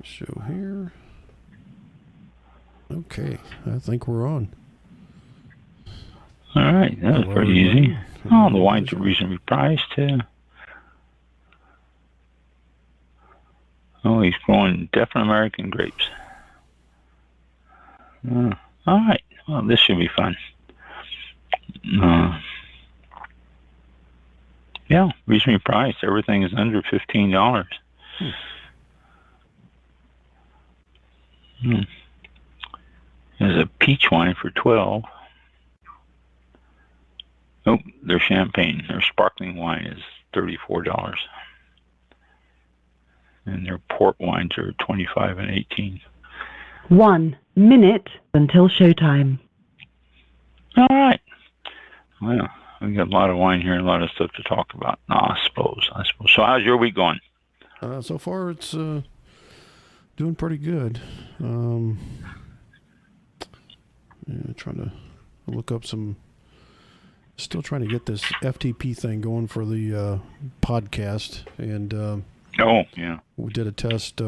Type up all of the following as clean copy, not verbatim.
Show here. Okay, I think we're on. All right, that was pretty easy. Oh, the wines are reasonably priced, too. Oh, he's growing definite American grapes. All right, well, this should be fun. Yeah, reasonably priced. Everything is under $15. There's a peach wine for $12. Oh, their champagne, their sparkling wine is $34. And their port wines are $25 and $18. 1 minute until showtime. All right. Well, we got a lot of wine here, a lot of stuff to talk about. No, I suppose. So how's your week going? So far, it's doing pretty good. Trying to look up some. Still trying to get this FTP thing going for the podcast, and we did a test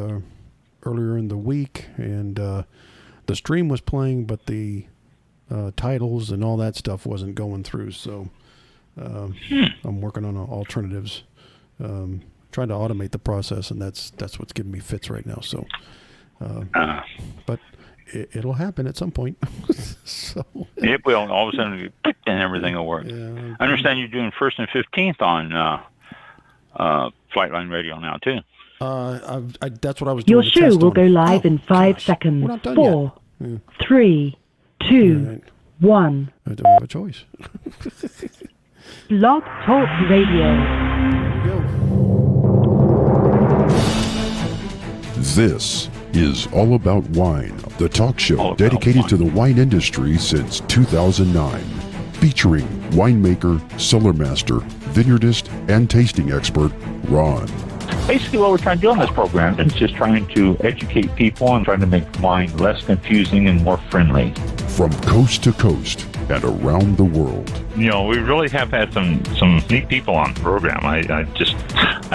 earlier in the week, and the stream was playing, but the titles and all that stuff wasn't going through. So I'm working on alternatives, trying to automate the process, and that's what's giving me fits right now. So, but it'll happen at some point. So it will. All of a sudden, and everything will work. Yeah, I understand you're doing 1st and 15th on Flightline Radio now too. That's what I was doing. Your show will go live in 5 seconds. We're not done 4, 3, 2, 1. I don't have a choice. Blog Talk Radio. There we go. This is All About Wine, the talk show dedicated to the wine industry since 2009. Featuring winemaker, cellar master, vineyardist, and tasting expert, Ron. Basically what we're trying to do on this program is just trying to educate people and trying to make wine less confusing and more friendly. From coast to coast and around the world. You know, we really have had some neat people on the program. I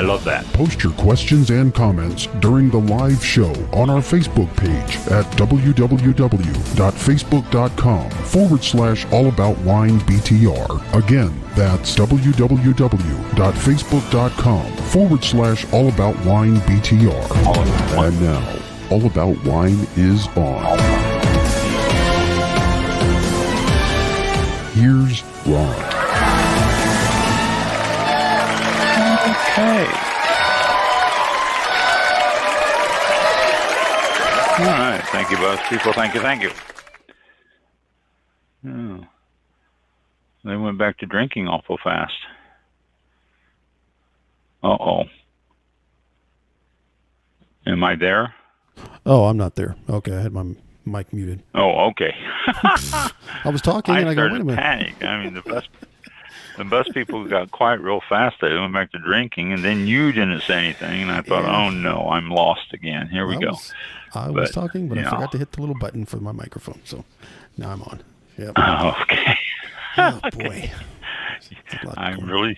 love that. Post your questions and comments during the live show on our Facebook page at www.facebook.com/allaboutwinebtr. Again, that's www.facebook.com/allaboutwinebtr. And now, All About Wine is on. Here's Ron. Okay. All right. Thank you, both people. Thank you. Oh. They went back to drinking awful fast. Uh-oh. Am I there? Oh, I'm not there. Okay, I had my mic muted. Oh, okay. I was talking and I go, wait a minute. Panic. I mean, the bus people got quiet real fast. They went back to drinking, and then you didn't say anything, and I thought, oh no, I'm lost again. Here we go. I was talking, but I forgot to hit the little button for my microphone, so now I'm on. Yep. Oh, okay. Oh, boy. I'm really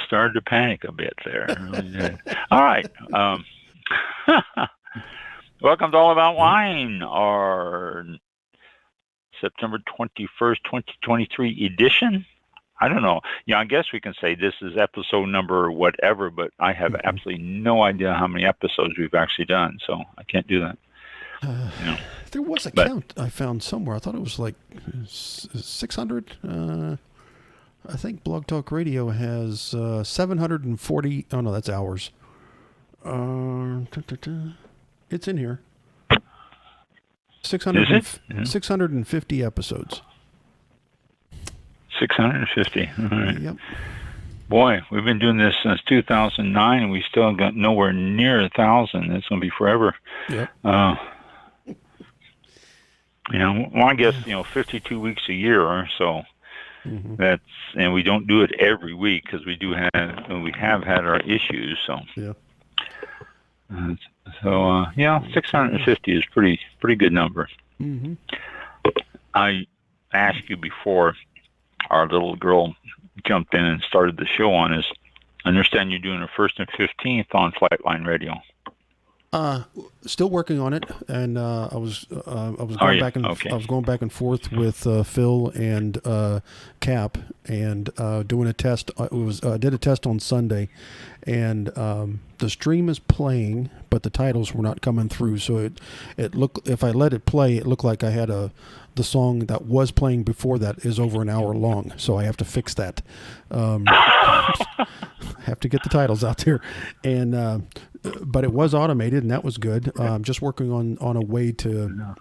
started to panic a bit there. Really did. All right. Welcome to All About Wine, our September 21st, 2023 edition. I don't know. Yeah, I guess we can say this is episode number whatever, but I have absolutely no idea how many episodes we've actually done, so I can't do that. There was a count I found somewhere. I thought it was like 600. I think Blog Talk Radio has 740. Oh, no, that's hours. It's in here. 650 episodes. 650. All right. Yep. Boy, we've been doing this since 2009, and we still got nowhere near 1,000. It's going to be forever. Yep. I guess 52 weeks a year or so. Mm-hmm. And we don't do it every week because we have had our issues. So. Yeah. 650 is pretty good number. Mm-hmm. I asked you before our little girl jumped in and started the show on us. I understand you're doing a 1st and 15th on Flightline Radio. Still working on it, and I was going back and Okay. I was going back and forth with Phil and Cap, and doing a test. Did a test on Sunday, and the stream is playing, but the titles were not coming through. So it looked, if I let it play, it looked like I had the song that was playing before that is over an hour long. So I have to fix that. Have to get the titles out there, and but it was automated, and that was good. Just working on a way to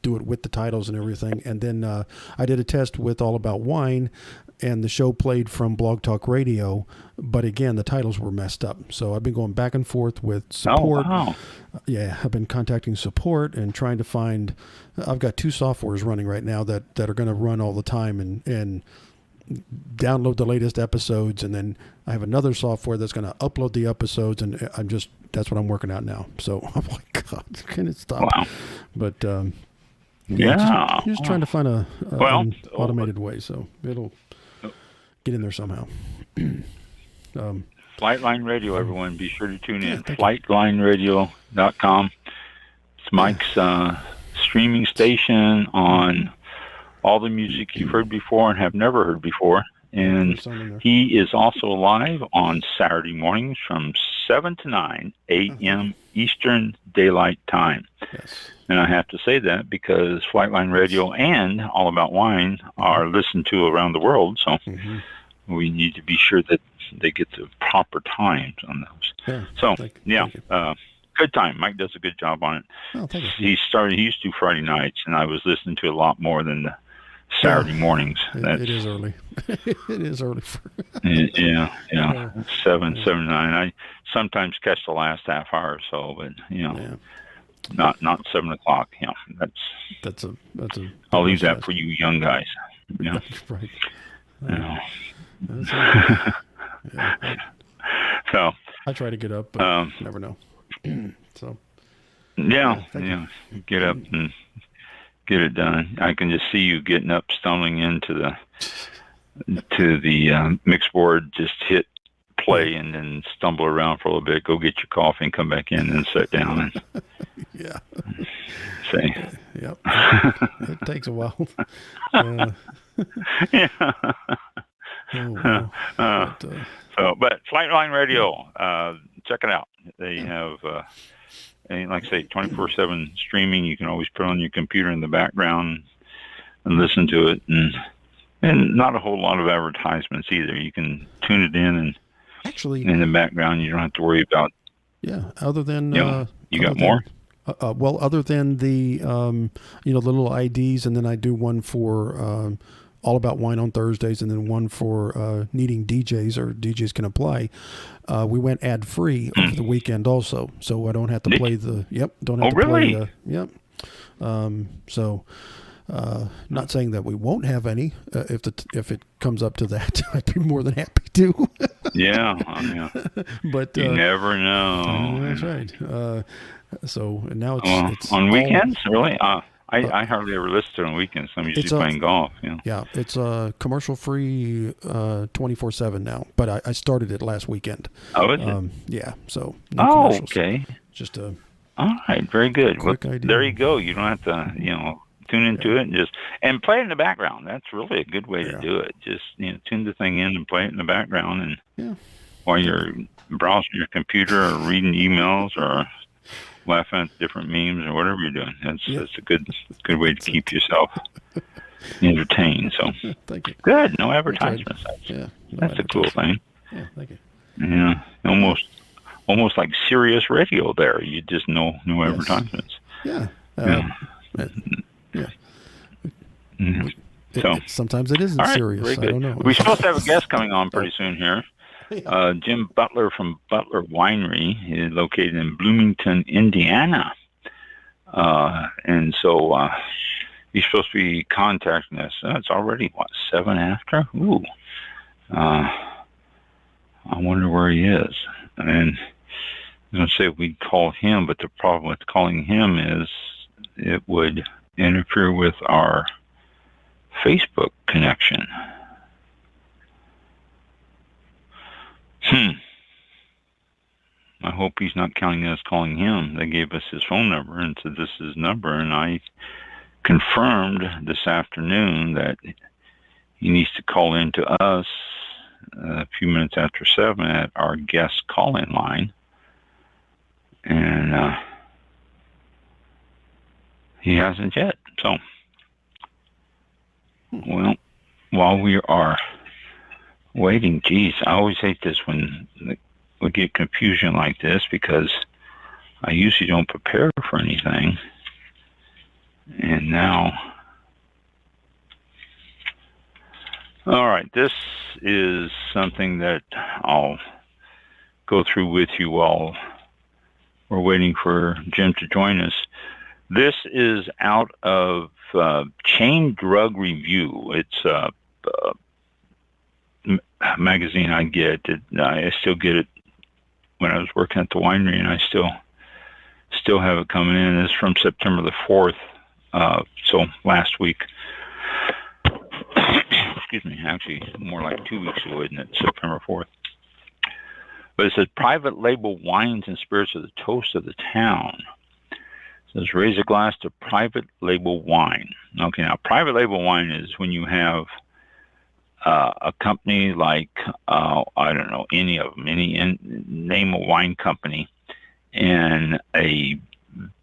do it with the titles and everything. And then I did a test with All About Wine, and the show played from Blog Talk Radio, but again, the titles were messed up. So I've been going back and forth with support. Oh, wow. Yeah, I've been contacting support and trying to find. I've got 2 softwares running right now that are going to run all the time and download the latest episodes, and then I have another software that's going to upload the episodes, and that's what I'm working out now. So I'm like, God, can it stop? Wow. But Yeah. just trying to find an automated way, so it'll get in there somehow. Flightline Radio, everyone, be sure to tune in. thank you. Flightlineradio.com. It's Mike's streaming station on all the music you've heard before and have never heard before. And he is also live on Saturday mornings from 7 to 9 a.m. Eastern Daylight Time. Yes. And I have to say that because Flightline Radio and All About Wine are listened to around the world, so we need to be sure that they get the proper times on those. Yeah, so, thank yeah, you. Good time. Mike does a good job on it. Oh, thank you. He used to Friday nights, and I was listening to a lot more than the Saturday mornings. It is early. It is early. Yeah. 7 to 9. I sometimes catch the last half hour or so, but not 7 o'clock. Yeah, that's a. I'll leave that for you young guys. Yeah, right. So I try to get up, but never know. So. Get up and get it done. I can just see you getting up, stumbling into the mix board, just hit play and then stumble around for a little bit, go get your coffee and come back in and sit down and say. Yep. It takes a while. Yeah. Oh, wow. But Flightline Radio, check it out. They have, like I say, 24/7 streaming. You can always put on your computer in the background and listen to it, and not a whole lot of advertisements either. You can tune it in, and actually in the background, you don't have to worry about. Yeah, other than you got more. Well, other than the the little IDs, and then I do one for All About Wine on Thursdays, and then one for needing DJs or DJs can apply. We went ad free over the weekend also, so I don't have to play the. Don't have to play. So. Not saying that we won't have any. If it comes up to that, I'd be more than happy to. Yeah. But you never know. That's right. So now it's on weekends, really. I hardly ever listen to it on weekends. I'm usually playing golf. Yeah, it's commercial free 24/7 now. But I started it last weekend. Oh, is it? Yeah. So. No okay. Just a. All right. Very good. Quick idea. There you go. You don't have to, tune into it and play it in the background. That's really a good way to do it. Just tune the thing in and play it in the background, and while you're browsing your computer or reading emails or laughing at different memes or whatever you're doing. That's a good way to keep yourself entertained. So thank you. Good. No advertisements. That's a cool thing. Yeah, thank you. Yeah, almost like Sirius Radio. There, you just no advertisements. Yeah. So sometimes it isn't serious. I don't know. We're supposed to have a guest coming on pretty soon here. Jim Butler from Butler Winery is located in Bloomington, Indiana. And so he's supposed to be contacting us. It's already, 7 after? Ooh. I wonder where he is. And I'm going to say we'd call him, but the problem with calling him is it would interfere with our Facebook connection. I hope he's not counting us calling him. They gave us his phone number and said this is his number, and I confirmed this afternoon that he needs to call in to us a few minutes after 7 at our guest call-in line. And he hasn't yet. So, well, while we are waiting, geez, I always hate this when we get confusion like this because I usually don't prepare for anything. And now, all right, this is something that I'll go through with you while we're waiting for Jim to join us. This is out of Chain Drug Review. It's a magazine I get. I still get it when I was working at the winery, and I still have it coming in. It's from September the 4th, so last week. Excuse me, actually more like 2 weeks ago, isn't it? September 4th. But it says private label wines and spirits are the toast of the town. It says raise a glass to private label wine. Okay, now private label wine is when you have a company like, I don't know, any of them, name a wine company, and a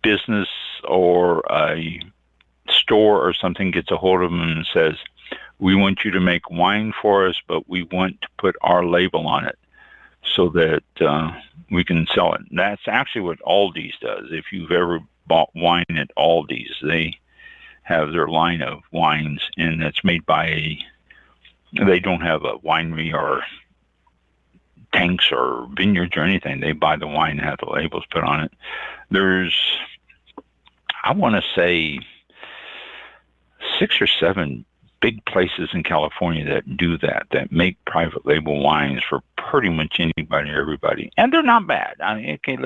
business or a store or something gets a hold of them and says, we want you to make wine for us, but we want to put our label on it so that we can sell it. That's actually what Aldi's does. If you've ever bought wine at Aldi's, they have their line of wines, and that's made by they don't have a winery or tanks or vineyards or anything. They buy the wine and have the labels put on it. There's, I want to say, 6 or 7 big places in California that do that make private label wines for pretty much anybody, everybody. And they're not bad. I mean, okay,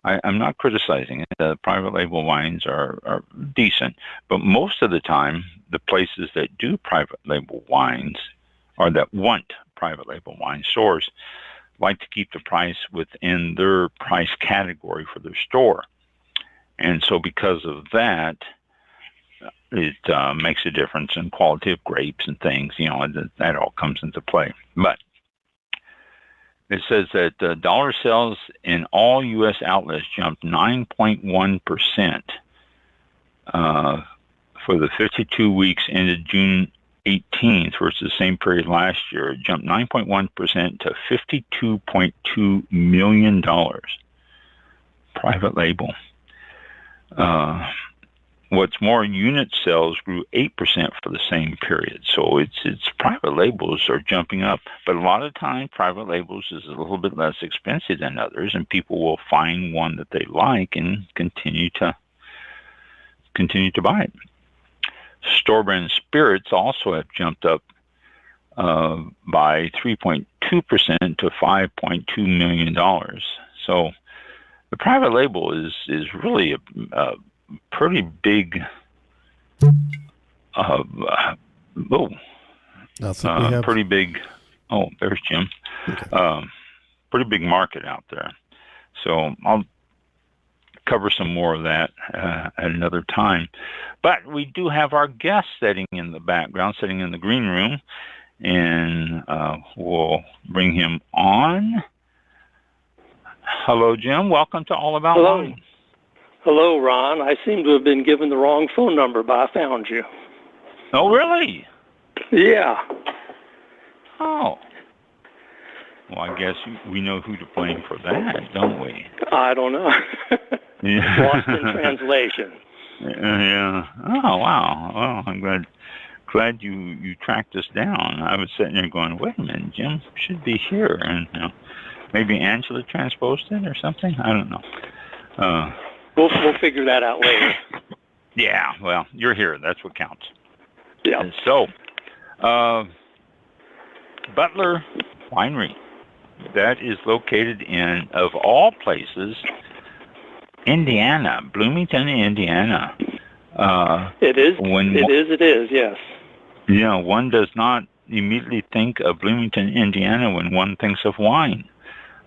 I'm not criticizing it. The private label wines are decent, but most of the time, the places that do private label wines or that want private label wine stores like to keep the price within their price category for their store. And so because of that, it makes a difference in quality of grapes and things, that all comes into play. But it says that dollar sales in all U.S. outlets jumped 9.1% for the 52 weeks ended June 18th versus the same period last year. It jumped 9.1% to $52.2 million. Private label. What's more, unit sales grew 8% for the same period. So it's private labels are jumping up, but a lot of times private labels is a little bit less expensive than others, and people will find one that they like and continue to buy it. Store brand spirits also have jumped up by 3.2% to $5.2 million. So the private label is really a pretty big pretty big there's Jim. Okay. Pretty big market out there. So I'll cover some more of that at another time. But we do have our guest sitting in the background, sitting in the green room, and we'll bring him on. Hello, Jim. Welcome to All About Wine. Hello, Ron. I seem to have been given the wrong phone number, but I found you. Oh, really? Yeah. Oh. Well, I guess we know who to blame for that, don't we? I don't know. Lost in translation. Yeah. Oh, wow. Well, I'm glad you tracked us down. I was sitting there going, wait a minute, Jim should be here. And maybe Angela transposed it or something. I don't know. We'll figure that out later. Yeah, well, you're here. That's what counts. Yeah. And so, Butler Winery. That is located in, of all places, Indiana, Bloomington, Indiana. It is, yes. One does not immediately think of Bloomington, Indiana when one thinks of wine.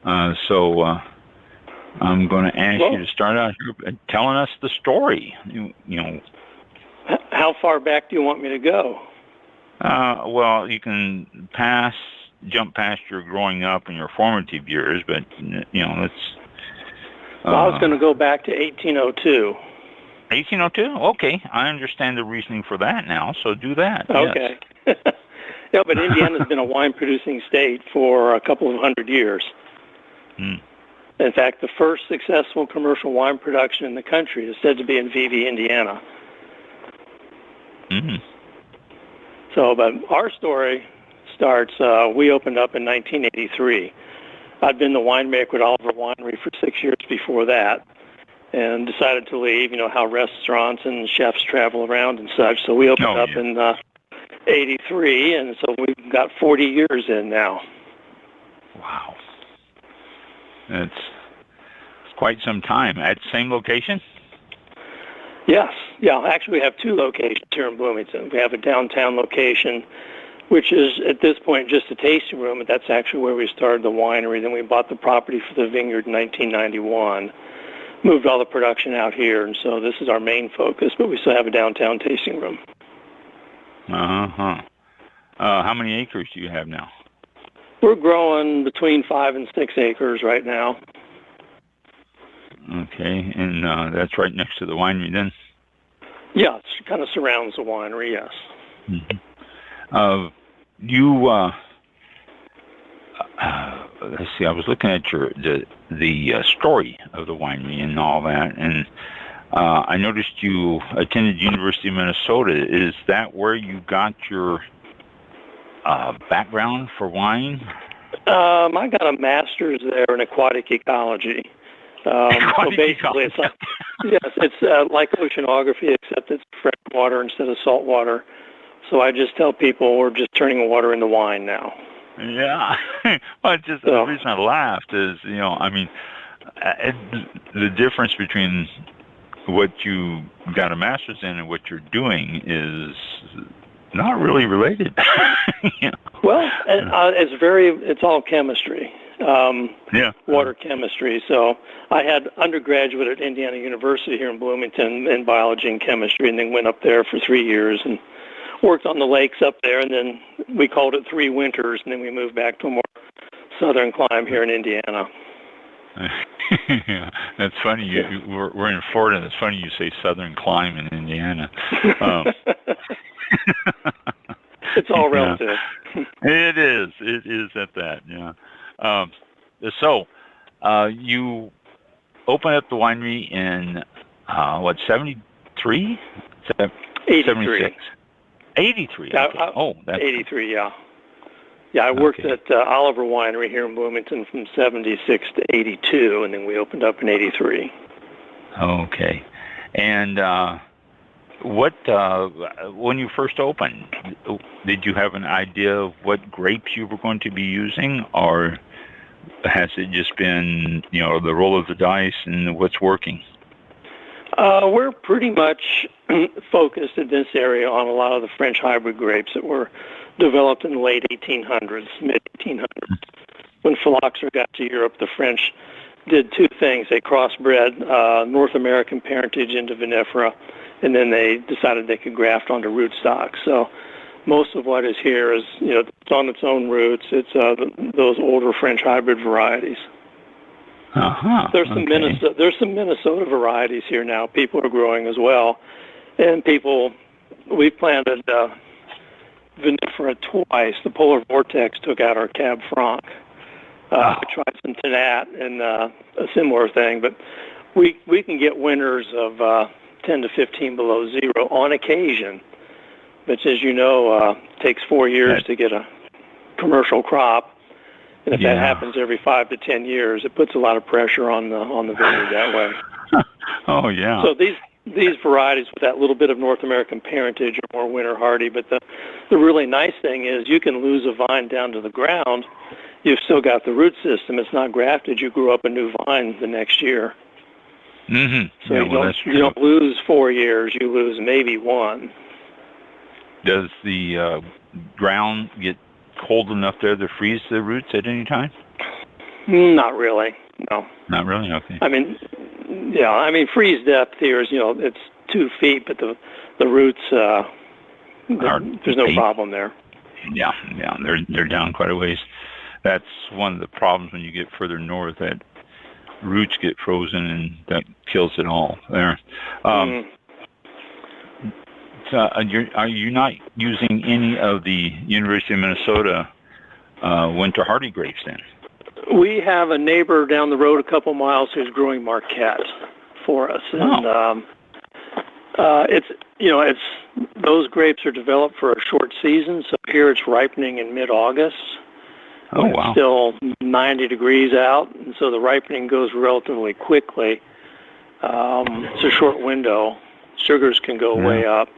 So I'm going to ask you to start out here telling us the story. You know. How far back do you want me to go? Well, you can jump past your growing up and your formative years, but let's. I was going to go back to 1802. 1802? Okay, I understand the reasoning for that now. So do that. Okay. Yes. Yeah, but Indiana's been a wine-producing state for a couple of hundred years. In fact, the first successful commercial wine production in the country is said to be in Vevey, Indiana. So, but our story starts, we opened up in 1983. I'd been the winemaker at Oliver Winery for 6 years before that and decided to leave, how restaurants and chefs travel around and such. So we opened up in 83, and so we've got 40 years in now. Wow. It's quite some time. At the same location? Yes. Yeah, actually we have two locations here in Bloomington. We have a downtown location, which is at this point just a tasting room, and that's actually where we started the winery. Then we bought the property for the vineyard in 1991, moved all the production out here, and so this is our main focus, but we still have a downtown tasting room. How many acres do you have now? We're growing between 5 and 6 acres right now. Okay, and that's right next to the winery then? Yeah, it kind of surrounds the winery, yes. Let's see, I was looking at the story of the winery and all that, and I noticed you attended University of Minnesota. Is that where you got your background for wine? I got a master's there in aquatic ecology. So basically, it's like, it's like oceanography, except it's fresh water instead of salt water. So I just tell people we're just turning water into wine now. Yeah. Well, the reason I laughed is, the difference between what you got a master's in and what you're doing is not really related. Well, it's all chemistry. Water chemistry. So I had undergraduate at Indiana University here in Bloomington in biology and chemistry, and then went up there for 3 years and worked on the lakes up there, and then we called it 3 winters, and then we moved back to a more southern climate here in Indiana. Yeah, that's funny. We're in Florida. It's funny you say southern climate in Indiana. It's all relative. It is. It is at that. Yeah. So you opened up the winery in 73? 76? 83. Okay. That's 83. Yeah. Yeah, I worked at Oliver Winery here in Bloomington from 76 to 82, and then we opened up in 83. Okay. And when you first opened, did you have an idea of what grapes you were going to be using, or has it just been, the roll of the dice and what's working? We're pretty much focused in this area on a lot of the French hybrid grapes that were developed in the late 1800s, mid-1800s. When phylloxera got to Europe, the French did two things. They crossbred North American parentage into vinifera, and then they decided they could graft onto rootstock. So most of what is here is, it's on its own roots. It's those older French hybrid varieties. There's some Minnesota varieties here now. People are growing as well, and we planted vinifera twice. The polar vortex took out our Cab Franc. We tried some Tannat and a similar thing, but we can get winters of 10 to 15 below zero on occasion. But as you know, it takes 4 years to get a commercial crop. And if that happens every 5 to 10 years, it puts a lot of pressure on the vineyard that way. Oh, yeah. So these varieties with that little bit of North American parentage are more winter hardy. But the really nice thing is you can lose a vine down to the ground. You've still got the root system. It's not grafted. You grew up a new vine the next year. Mm-hmm. So you don't lose 4 years. You lose maybe 1. Does the ground get cold enough there to freeze the roots at any time? Not really. No. Not really. Okay. I mean, yeah. I mean, freeze depth here is it's 2 feet, but the roots there's no problem there. Yeah. They're down quite a ways. That's one of the problems when you get further north. That roots get frozen and that kills it all there. So are you not using any of the University of Minnesota winter hardy grapes then? We have a neighbor down the road a couple miles who's growing Marquette for us, and it's those grapes are developed for a short season. So here it's ripening in mid-August. Oh, wow. It's still 90 degrees out, and so the ripening goes relatively quickly. It's a short window. Sugars can go way up,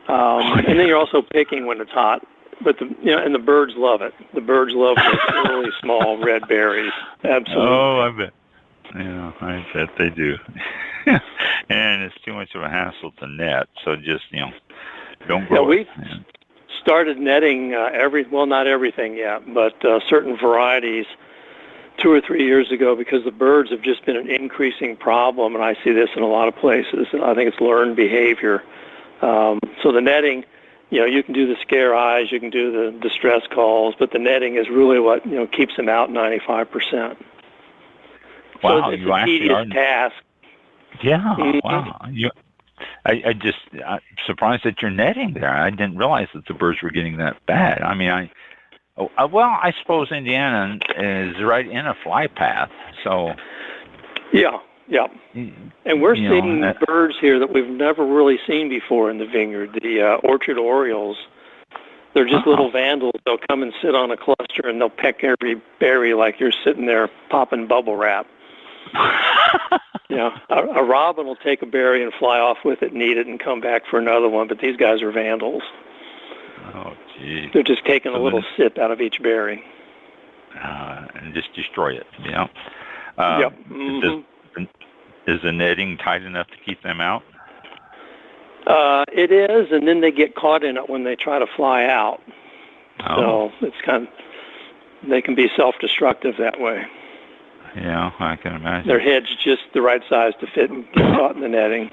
and then you're also picking when it's hot. But and the birds love it. The birds love those really small red berries. Absolutely. Oh, I bet. Yeah, I bet they do. And it's too much of a hassle to net, so just don't grow it. We started netting not everything yet, but certain varieties 2 or 3 years ago because the birds have just been an increasing problem, and I see this in a lot of places. I think it's learned behavior. So the netting. You can do the scare eyes, you can do the distress calls, but the netting is really what keeps them out 95%. Wow, so it's a tedious task. Yeah, Mm-hmm. wow. I'm surprised that you're netting there. I didn't realize that the birds were getting that bad. I mean, I suppose Indiana is right in a fly path, so. Yeah. And we're seeing birds here that we've never really seen before in the vineyard, the orchard orioles. They're just little vandals. They'll come and sit on a cluster, and they'll peck every berry like you're sitting there popping bubble wrap. A robin will take a berry and fly off with it and eat it and come back for another one, but these guys are vandals. Oh, gee. They're just taking a little sip out of each berry. And just destroy it, Yep. Mm-hmm. Is the netting tight enough to keep them out? It is, and then they get caught in it when they try to fly out. Oh. So it's they can be self-destructive that way. Yeah, I can imagine. Their head's just the right size to fit and get caught in the netting.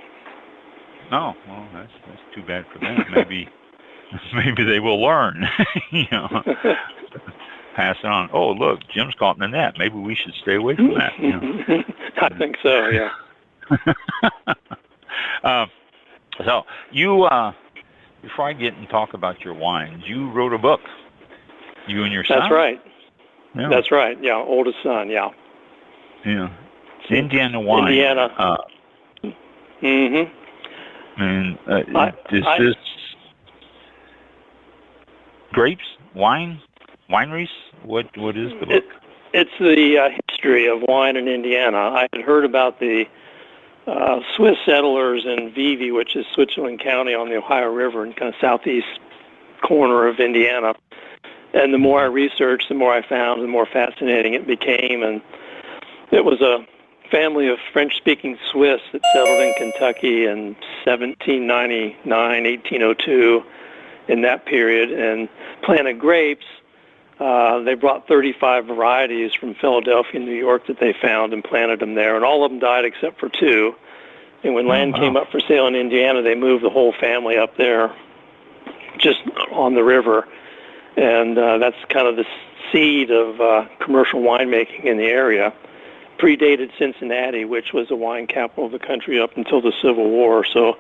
Oh, well, that's too bad for them. Maybe they will learn. Pass it on. Oh, look, Jim's caught in the net. Maybe we should stay away from that. I think so. Yeah. So you, before I get and talk about your wines, you wrote a book. You and your son. That's right. Yeah. That's right. Yeah, oldest son. Yeah. Yeah. Indiana wine. Indiana. And is this grapes, wineries? What is the book? It's the history of wine in Indiana. I had heard about the Swiss settlers in Vivi, which is Switzerland County on the Ohio River and kind of southeast corner of Indiana. And the more I researched, the more I found, the more fascinating it became. And it was a family of French-speaking Swiss that settled in Kentucky in 1799, 1802, in that period, and planted grapes. They brought 35 varieties from Philadelphia and New York that they found and planted them there, and all of them died except for 2. And when land came up for sale in Indiana, they moved the whole family up there just on the river. And that's kind of the seed of commercial winemaking in the area. Predated Cincinnati, which was the wine capital of the country up until the Civil War. So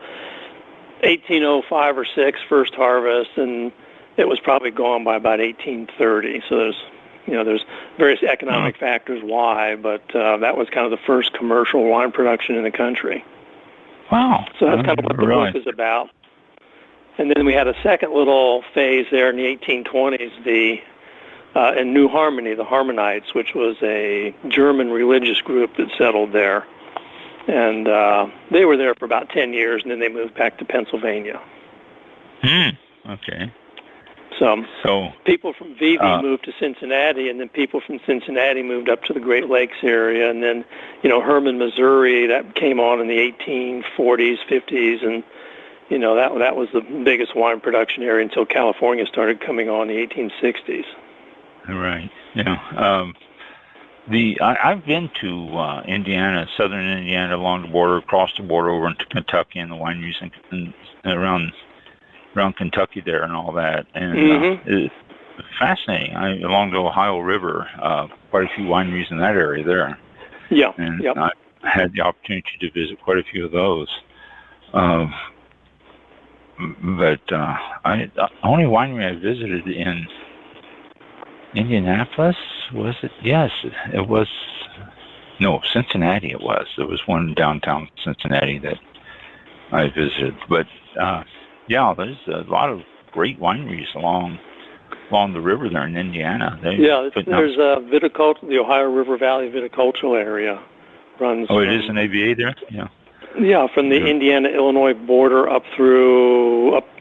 1805 or 6, first harvest, and it was probably gone by about 1830. So there's various economic factors why, but that was kind of the first commercial wine production in the country. Wow. So that's kind of what the book is about. And then we had a second little phase there in the 1820s, in New Harmony, the Harmonites, which was a German religious group that settled there. And they were there for about 10 years, and then they moved back to Pennsylvania. Okay. So people from Vivi moved to Cincinnati, and then people from Cincinnati moved up to the Great Lakes area. And then, Herman, Missouri, that came on in the 1840s, 50s, and that was the biggest wine production area until California started coming on in the 1860s. Right. Yeah. I've been to Indiana, southern Indiana, along the border, across the border over into Kentucky, and the wineries and around Kentucky there and all that, and it's fascinating. Along the Ohio River, quite a few wineries in that area there. Yeah, and I had the opportunity to visit quite a few of those. But the only winery I visited in Indianapolis, was it? Yes, it was. No, Cincinnati it was. There was one downtown Cincinnati that I visited. But there's a lot of great wineries along the river there in Indiana. There's viticulture, the Ohio River Valley viticultural area runs. Oh, it is an AVA there? Yeah. Yeah, from the Indiana-Illinois border up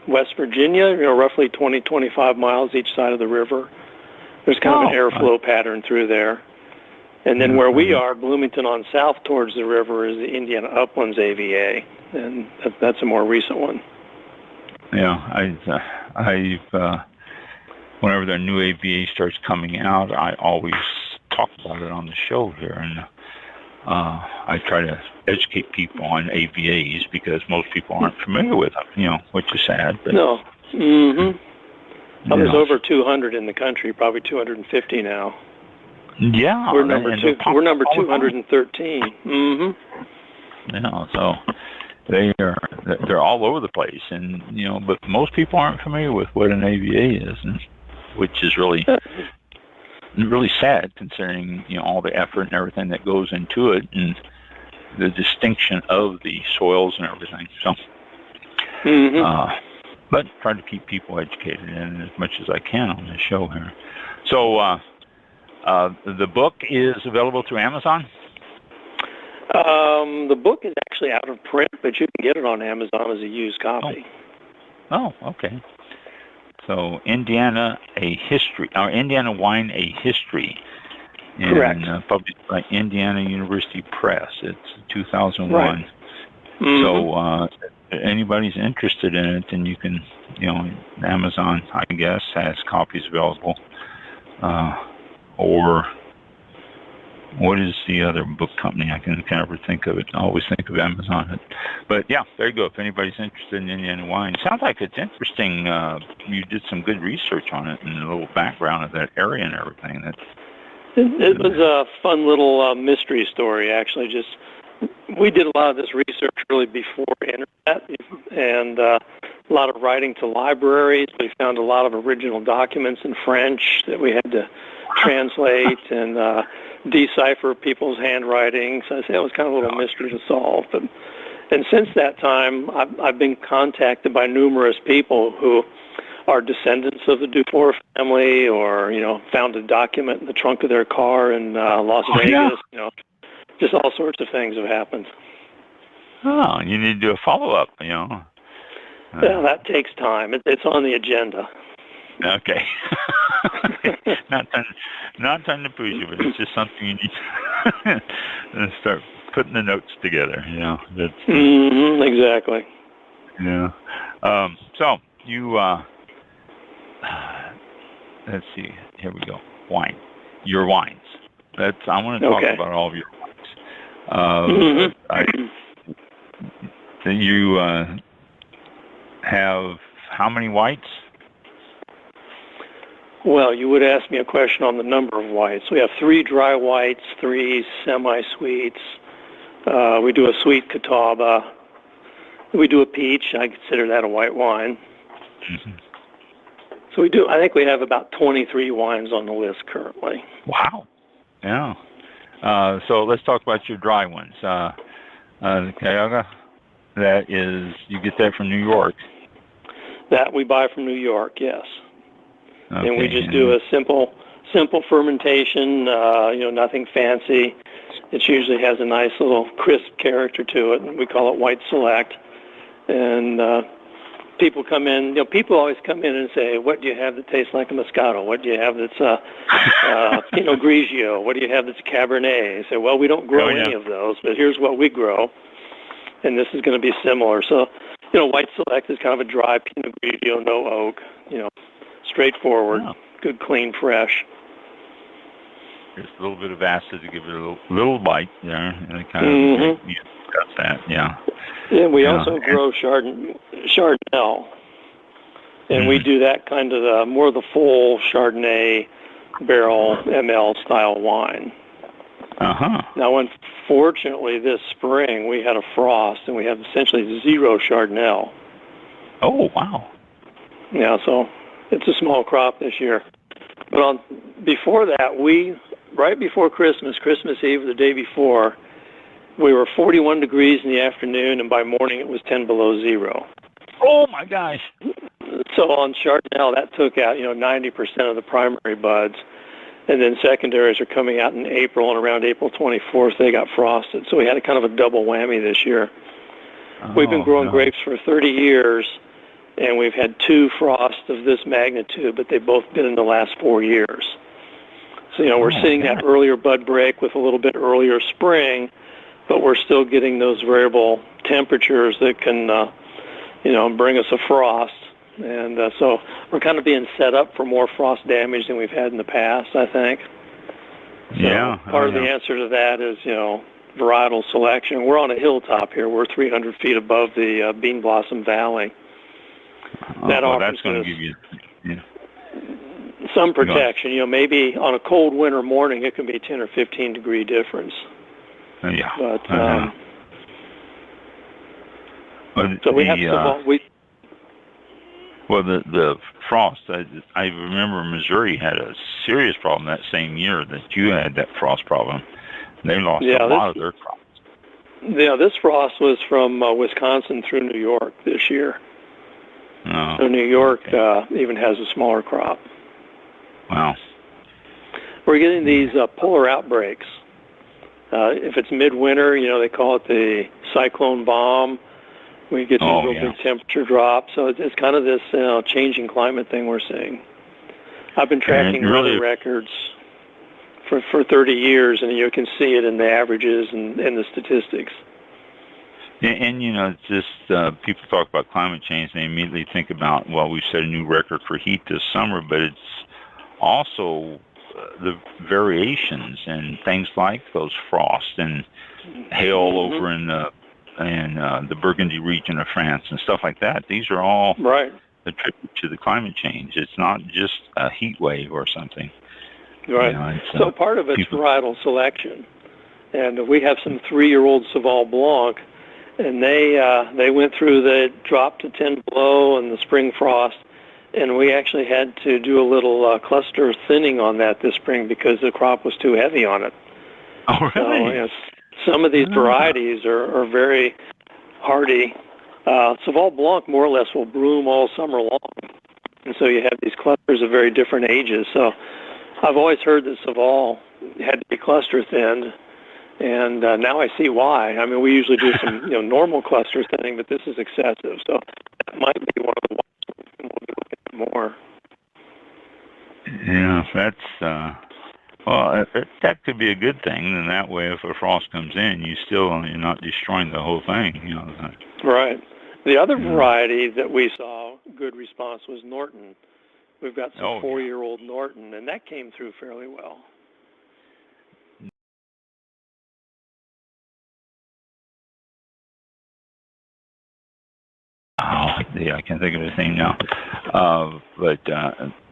West Virginia, roughly 25 miles each side of the river. There's kind of an airflow pattern through there. And then where we are, Bloomington on south towards the river, is the Indiana Uplands AVA, and that's a more recent one. Yeah, I've whenever their new AVA starts coming out, I always talk about it on the show here, and I try to educate people on AVAs because most people aren't familiar with them, which is sad. But, no. There's over 200 in the country, probably 250 now. Yeah, we're number 213. So they're all over the place, and but most people aren't familiar with what an AVA is, which is really sad considering all the effort and everything that goes into it, and the distinction of the soils and everything. So. But try to keep people educated in as much as I can on this show here. So the book is available through Amazon? The book is actually out of print, but you can get it on Amazon as a used copy. Oh, okay. So Indiana Wine, A History. Correct. Published by Indiana University Press. It's 2001. Right. So anybody's interested in it, then you can, Amazon, I guess, has copies available. Or what is the other book company? I can never think of it. I always think of Amazon. But yeah, there you go. If anybody's interested in Indiana wine, sounds like it's interesting. You did some good research on it and a little background of that area and everything. It was a fun little mystery story, actually. We did a lot of this research really before internet, and a lot of writing to libraries. We found a lot of original documents in French that we had to translate and decipher people's handwriting. So it was kind of a little mystery to solve. And since that time, I've been contacted by numerous people who are descendants of the Dufour family, or found a document in the trunk of their car in Las Vegas. Just all sorts of things have happened. Oh, you need to do a follow-up, Yeah, that takes time. It's on the agenda. Okay. Not trying to push you, but it's just something you need to start putting the notes together, That's, exactly. Yeah. So, you, let's see, here we go. Wine. Your wines. I want to talk about all of your wines. You have how many whites? Well, you would ask me a question on the number of whites. We have 3 dry whites, 3 semi-sweets. We do a sweet catawba. We do a peach. I consider that a white wine. So I think we have about 23 wines on the list currently. Wow. Yeah. So let's talk about your dry ones. The Cayaga, you get that from New York. That we buy from New York, yes. Okay. And we just do a simple fermentation, nothing fancy. It usually has a nice little crisp character to it, and we call it White Select. And people come in, people always come in and say, what do you have that tastes like a Moscato? What do you have that's Pinot Grigio? What do you have that's Cabernet? I say, well, we don't grow any of those, but here's what we grow, and this is going to be similar. So, White Select is kind of a dry Pinot Grigio, no oak, straightforward, good, clean, fresh. Just a little bit of acid to give it a little bite there, and it kind of got that, yeah. And we also grow Chardonnay, and we do that kind of more of the full Chardonnay barrel ML style wine. Now, unfortunately, this spring we had a frost, and we have essentially zero Chardonnay. Oh, wow. Yeah, so it's a small crop this year. But before that, right before Christmas Eve, the day before, we were 41 degrees in the afternoon, and by morning it was 10 below zero. Oh my gosh! So on Chardonnay, that took out 90% of the primary buds, and then secondaries are coming out in April, and around April 24th they got frosted. So we had a kind of a double whammy this year. We've been growing grapes for 30 years, and we've had 2 frosts of this magnitude, but they've both been in the last 4 years. So we're seeing that earlier bud break with a little bit earlier spring, but we're still getting those variable temperatures that can, bring us a frost. And so we're kind of being set up for more frost damage than we've had in the past, I think. So part of the answer to that is, varietal selection. We're on a hilltop here. We're 300 feet above the Bean Blossom Valley. That's going to give you some protection. Maybe on a cold winter morning it can be 10 or 15 degree difference. But so we have the frost. I remember Missouri had a serious problem that same year that you had that frost problem. They lost a lot of their crops. Yeah, this frost was from Wisconsin through New York this year. So New York even has a smaller crop. Wow. We're getting these polar outbreaks. If it's midwinter, they call it the cyclone bomb. We get these real big temperature drops. So it's kind of this changing climate thing we're seeing. I've been tracking weather records for 30 years, and you can see it in the averages and the statistics. And it's just people talk about climate change, and they immediately think about, we've set a new record for heat this summer, but it's also the variations and things like those frosts and hail over in the Burgundy region of France and stuff like that. These are all attributed to the climate change. It's not just a heat wave or something. Right. So part of it's varietal selection, and we have some 3-year-old Sauvignon Blanc, and they went through the drop to 10 below and the spring frost, and we actually had to do a little cluster thinning on that this spring because the crop was too heavy on it. Oh, really? So, some of these varieties are very hardy. Sauvignon Blanc more or less will bloom all summer long, and so you have these clusters of very different ages. So I've always heard that Sauvignon had to be cluster thinned, and now I see why. I mean, we usually do some normal cluster thinning, but this is excessive. So that might be one of the ones we'll be looking at more. Yeah, that's that could be a good thing. And that way, if a frost comes in, you're not destroying the whole thing. Right. The other variety that we saw good response was Norton. We've got some 4-year-old Norton, and that came through fairly well. I can't think of his name now. But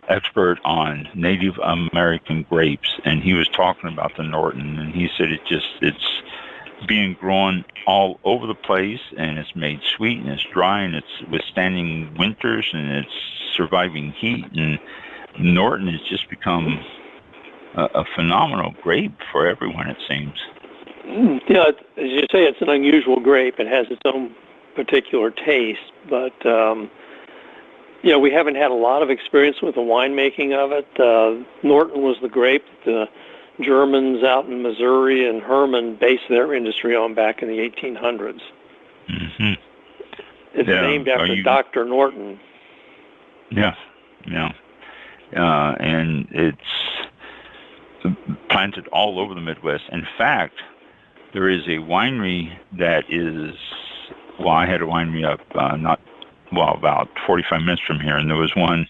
expert on Native American grapes, and he was talking about the Norton, and he said it's being grown all over the place, and it's made sweet, and it's dry, and it's withstanding winters, and it's surviving heat, and Norton has just become a phenomenal grape for everyone, it seems. Yeah, as you say, it's an unusual grape. It has its own particular taste, but we haven't had a lot of experience with the winemaking of it. Norton was the grape that the Germans out in Missouri and Herman based their industry on back in the 1800s. Mm-hmm. It's named after Dr. Norton. Yeah. And it's planted all over the Midwest. In fact, there is a winery that is, I had a winery up about 45 minutes from here, and there was one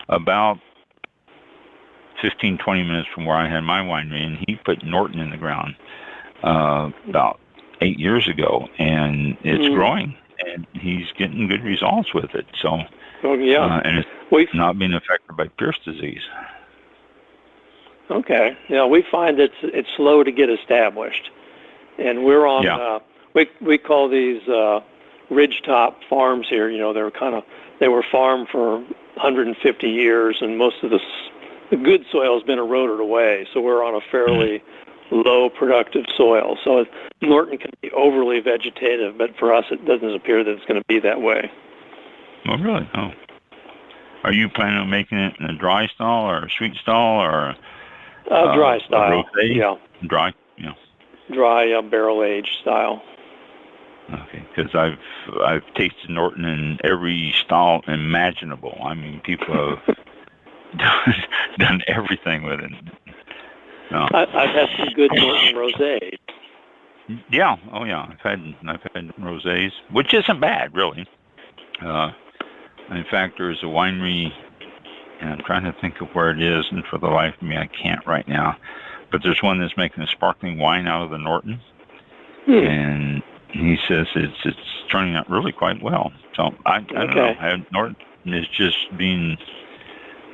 about 15, 20 minutes from where I had my winery, and he put Norton in the ground about 8 years ago, and it's growing, and he's getting good results with it. So, and it's not being affected by Pierce disease. Okay. Yeah, we find that it's slow to get established, and we're on. We call these ridgetop farms here. You know, they were farmed for 150 years, and most of the good soil has been eroded away. So we're on a fairly low productive soil. So Norton can be overly vegetative, but for us, it doesn't appear that it's going to be that way. Oh, really? Oh. Are you planning on making it in a dry style or a sweet style or dry style? Yeah. Dry. Yeah. Dry barrel aged style. Okay, because I've tasted Norton in every style imaginable. I mean, people have done everything with it. No. I've had some good Norton rosés. Yeah. Oh, yeah. I've had rosés, which isn't bad, really. In fact, there's a winery, and I'm trying to think of where it is, and for the life of me, I can't right now. But there's one that's making a sparkling wine out of the Norton, and he says it's turning out really quite well. So I don't know. Norton is just being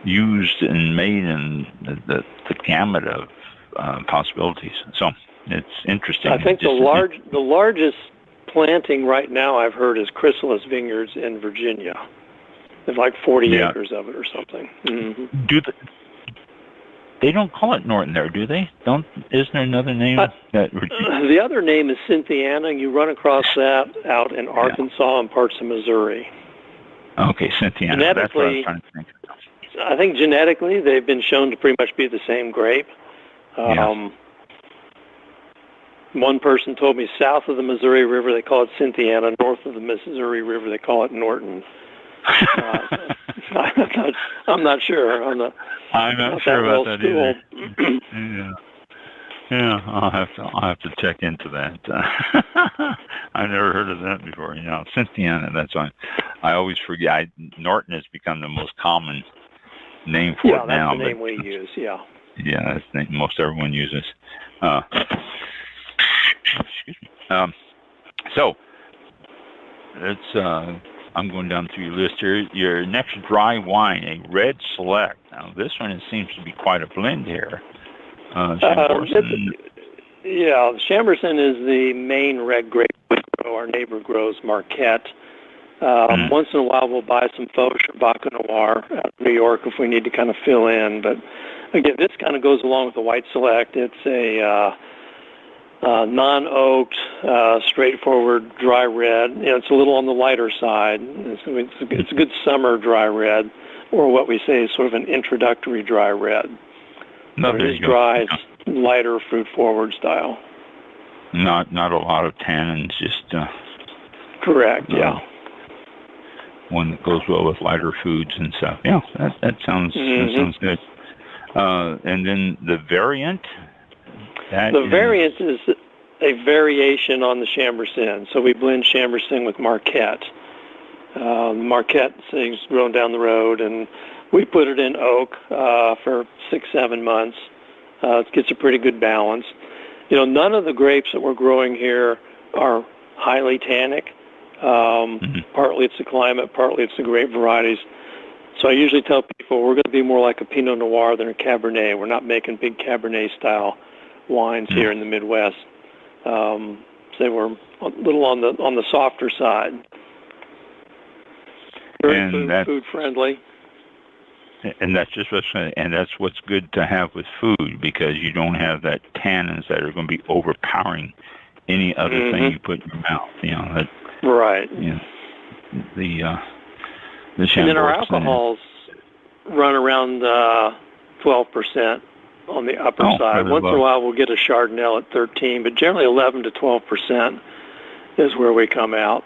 used and made in the gamut of possibilities. So it's interesting. I think the largest planting right now I've heard is Chrysalis Vineyards in Virginia. There's like 40 acres of it or something. Mm-hmm. They don't call it Norton there, do they? Isn't there another name? The other name is Cynthiana. You run across that out in Arkansas and parts of Missouri. Okay, Cynthiana. That's what I was trying to think of. I think genetically they've been shown to pretty much be the same grape. One person told me south of the Missouri River they call it Cynthiana, north of the Missouri River they call it Norton. I'm not sure. I'm not sure about that either. Yeah, I'll have to check into that. I've never heard of that before. Cynthiana. That's why I always forget. Norton has become the most common name for it now. Yeah, that's the name we use. Yeah. Yeah, that's the name most everyone uses. Excuse me. So let's. I'm going down through your list here. Your next dry wine, a red select. Now, this one seems to be quite a blend here. Chambourcin is the main red grape we grow. Our neighbor grows Marquette. Once in a while, we'll buy some Foch or Baca Noir out of New York if we need to kind of fill in. But again, this kind of goes along with the white select. It's a non-oaked, straightforward dry red. It's a little on the lighter side. It's a good summer dry red, or what we say is sort of an introductory dry red. It is dry, lighter, fruit-forward style. Not a lot of tannins, just correct. One that goes well with lighter foods and stuff. Yeah, that sounds good. And then the variant. Variant is a variation on the Chambourcin. So we blend Chambourcin with Marquette. Marquette is grown down the road, and we put it in oak for 6-7 months. It gets a pretty good balance. None of the grapes that we're growing here are highly tannic. Partly it's the climate, partly it's the grape varieties. So I usually tell people we're going to be more like a Pinot Noir than a Cabernet. We're not making big Cabernet-style wines here in the Midwest. So we're a little on the softer side. Very food friendly. And that's what's good to have with food, because you don't have that tannins that are going to be overpowering any other thing you put in your mouth. Right. The and then our alcohols run around 12%. On the upper side. Once in a while, we'll get a Chardonnay at 13, but generally 11 to 12% is where we come out.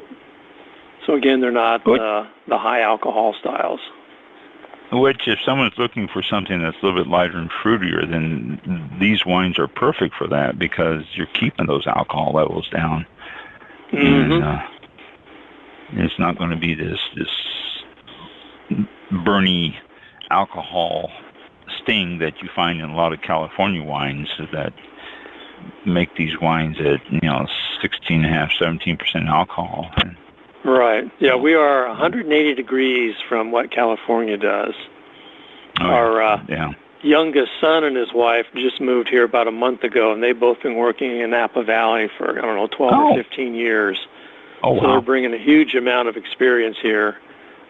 So again, they're not the high alcohol styles. Which, if someone's looking for something that's a little bit lighter and fruitier, then these wines are perfect for that, because you're keeping those alcohol levels down. And it's not going to be this burny alcohol thing that you find in a lot of California wines that make these wines at 16.5%, 17% alcohol. Right. Yeah, we are 180 degrees from what California does. Our youngest son and his wife just moved here about a month ago, and they've both been working in Napa Valley for, 12 or 15 years. Oh, wow. So they're bringing a huge amount of experience here.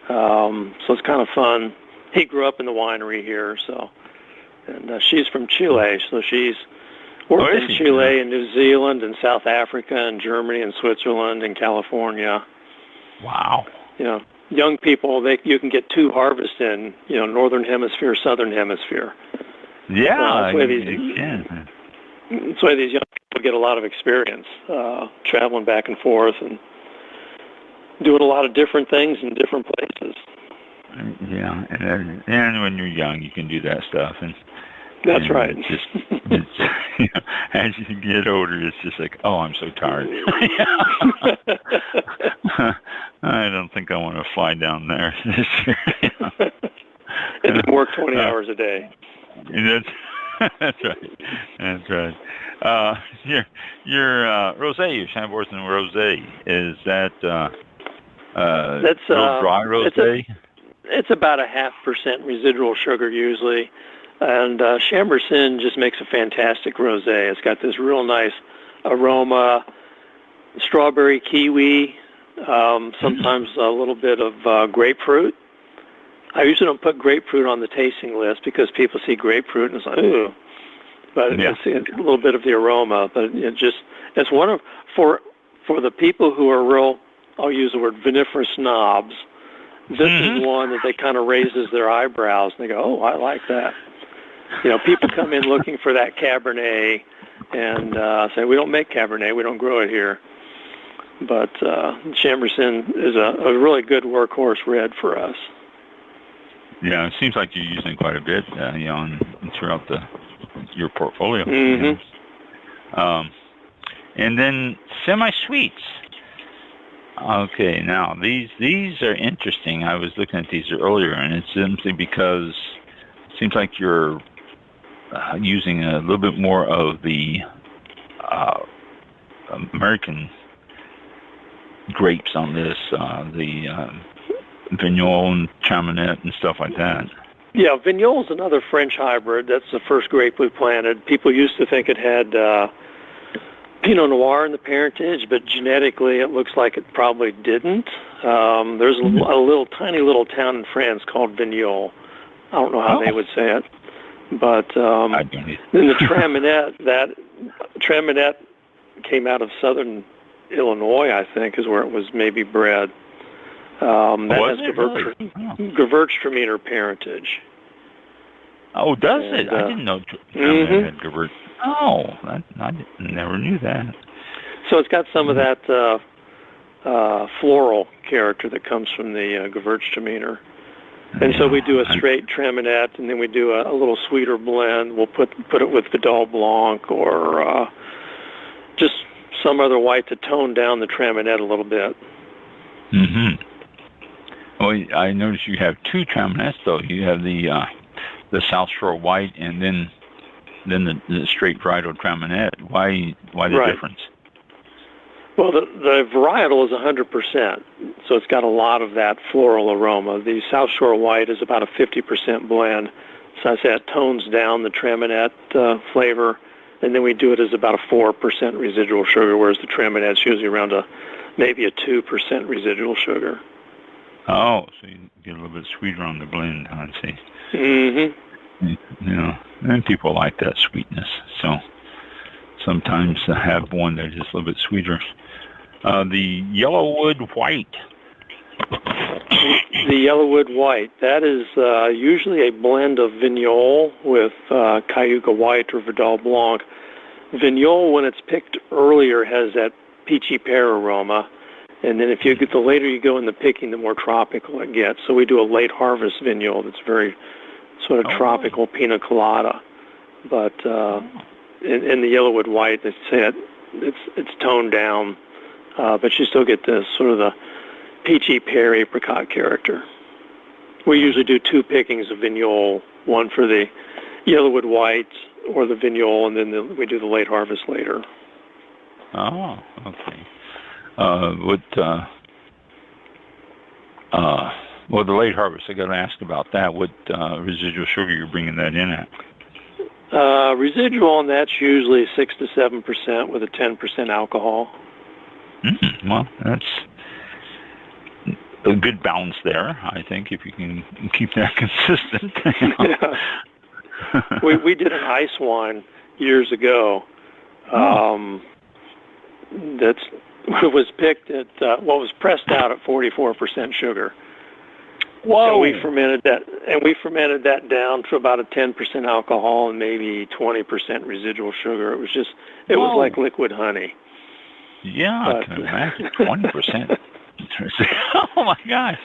So it's kind of fun. He grew up in the winery here, and she's from Chile, so she's worked in Chile and New Zealand and South Africa and Germany and Switzerland and California. Wow. Young people, you can get 2 harvests in, northern hemisphere, southern hemisphere. Yeah, that's why these young people get a lot of experience traveling back and forth and doing a lot of different things in different places. Yeah, and when you're young, you can do that stuff, that's right. As you get older, it's just like, oh, I'm so tired. I don't think I want to fly down there this year. And then work 20 hours a day. That's right. That's right. Your rosé, your Chambourcin rosé, is that that's real dry rosé? It's about 0.5% residual sugar usually. And Chambourcin just makes a fantastic rosé. It's got this real nice aroma, strawberry, kiwi, sometimes a little bit of grapefruit. I usually don't put grapefruit on the tasting list because people see grapefruit and it's like, ooh. But it's a little bit of the aroma. But it's one of, for the people who are real, I'll use the word vinifera snobs, this is one that they kind of raises their eyebrows and they go, oh, I like that. People come in looking for that Cabernet and say, we don't make Cabernet, we don't grow it here. But Chambourcin is a really good workhorse red for us. Yeah, it seems like you're using quite a bit, throughout your portfolio. And then semi-sweets. Okay, now these are interesting. I was looking at these earlier, and it's simply because it seems like you're using a little bit more of the American grapes on this, the Vignoles and Chamonix and stuff like that. Yeah, Vignoles is another French hybrid. That's the first grape we planted. People used to think it had Pinot Noir in the parentage, but genetically it looks like it probably didn't. There's a tiny little town in France called Vignoles. I don't know how they would say it. But then the Traminette came out of southern Illinois, I think, is where it was maybe bred. That has Gewürztraminer parentage. Oh, does it? I didn't know Traminette had Gewürz. Oh, I never knew that. So it's got some of that floral character that comes from the Gewürztraminer. And so we do a straight Traminette, and then we do a little sweeter blend. We'll put it with Vidal Blanc or just some other white to tone down the Traminette a little bit. Mm-hmm. Well, I noticed you have 2 Traminettes, though. You have the South Shore White, and then the straight varietal Traminette. Why the difference? Well, the varietal is 100%, so it's got a lot of that floral aroma. The South Shore White is about a 50% blend, so I say it tones down the Traminette flavor, and then we do it as about a 4% residual sugar, whereas the Traminette's usually around maybe a 2% residual sugar. Oh, so you get a little bit sweeter on the blend, I see. Mm-hmm. And people like that sweetness, so sometimes I have one that's just a little bit sweeter. The Yellowwood White. The Yellowwood White, that is usually a blend of Vignoles with Cayuga White or Vidal Blanc. Vignoles, when it's picked earlier, has that peachy pear aroma. And then the later you go in the picking, the more tropical it gets. So we do a late harvest Vignole that's very sort of tropical pina colada. But in the Yellowwood White, they say it's toned down, but you still get this sort of the peachy pear apricot character. We usually do 2 pickings of Vignole, one for the Yellowwood White or the Vignole, and then we do the late harvest later. Oh, okay. Well, the late harvest, I got to ask about that. What residual sugar you're bringing that in at? Residual on that's usually 6 to 7% with a 10% alcohol. Well, that's a good balance there, I think, if you can keep that consistent. Yeah. we did an ice wine years ago. That was picked at was pressed out at 44% sugar. Whoa! And we fermented that down to about a 10% alcohol and maybe 20% residual sugar. It was like liquid honey. Yeah, I can imagine 20%. Oh my gosh!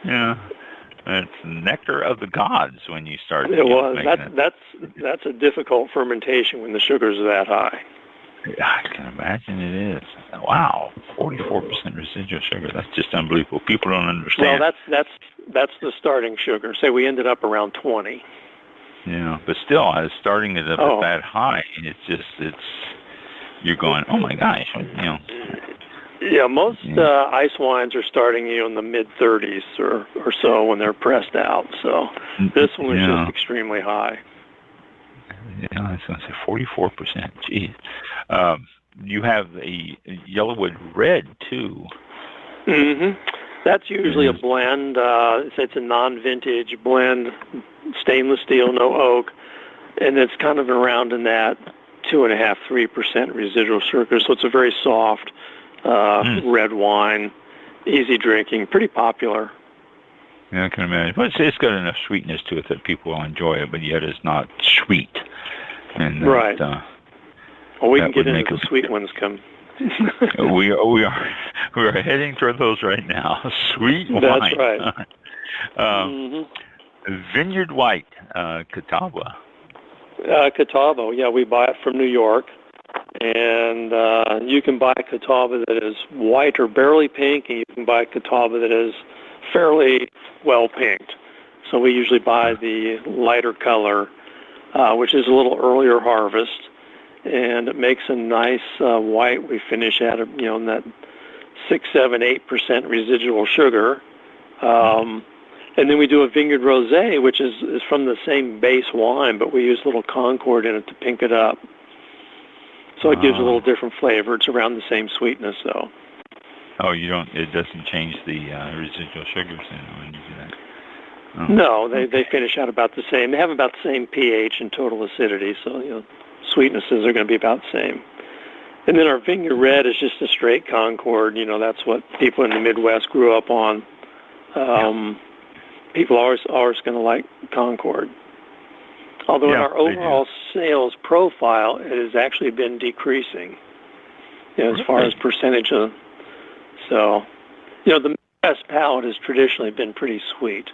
Yeah, it's nectar of the gods when you start. It was. That's a difficult fermentation when the sugars are that high. Yeah, I can imagine it is. Wow, 44% residual sugar. That's just unbelievable. People don't understand. Well, that's the starting sugar. Say we ended up around 20. Yeah, but still, I was starting it up at that high. You're going, oh my gosh, Yeah, most ice wines are starting in the mid-30s or so when they're pressed out. So this one was just extremely high. Yeah, I was going to say 44%. Geez. You have a Yellowwood Red, too. Mm-hmm. That's usually a blend. It's a non-vintage blend, stainless steel, no oak, and it's kind of around in that 2.5-3% residual sugar. So it's a very soft red wine, easy drinking, pretty popular. Yeah, I can imagine. But it's got enough sweetness to it that people will enjoy it, but yet it's not sweet. And right. Well, we can get into the sweet ones. We are heading toward those right now. Sweet wine. That's right. Vineyard White, Catawba. Catawba, yeah, we buy it from New York, and you can buy Catawba that is white or barely pink, and you can buy Catawba that is fairly well pinked. So we usually buy the lighter color, which is a little earlier harvest, and it makes a nice white. We finish at in that 6-8% residual sugar. And then we do a vineyard rosé, which is from the same base wine, but we use a little Concord in it to pink it up. So it gives a little different flavor. It's around the same sweetness, though. Oh, it doesn't change the residual sugars when you do that? Oh. No, they finish out about the same. They have about the same pH and total acidity, so sweetnesses are going to be about the same. And then our Vineyard Red is just a straight Concord. That's what people in the Midwest grew up on. People are always going to like Concord. Although in our overall sales profile, it has actually been decreasing as far as percentage of. So, the Midwest palate has traditionally been pretty sweet.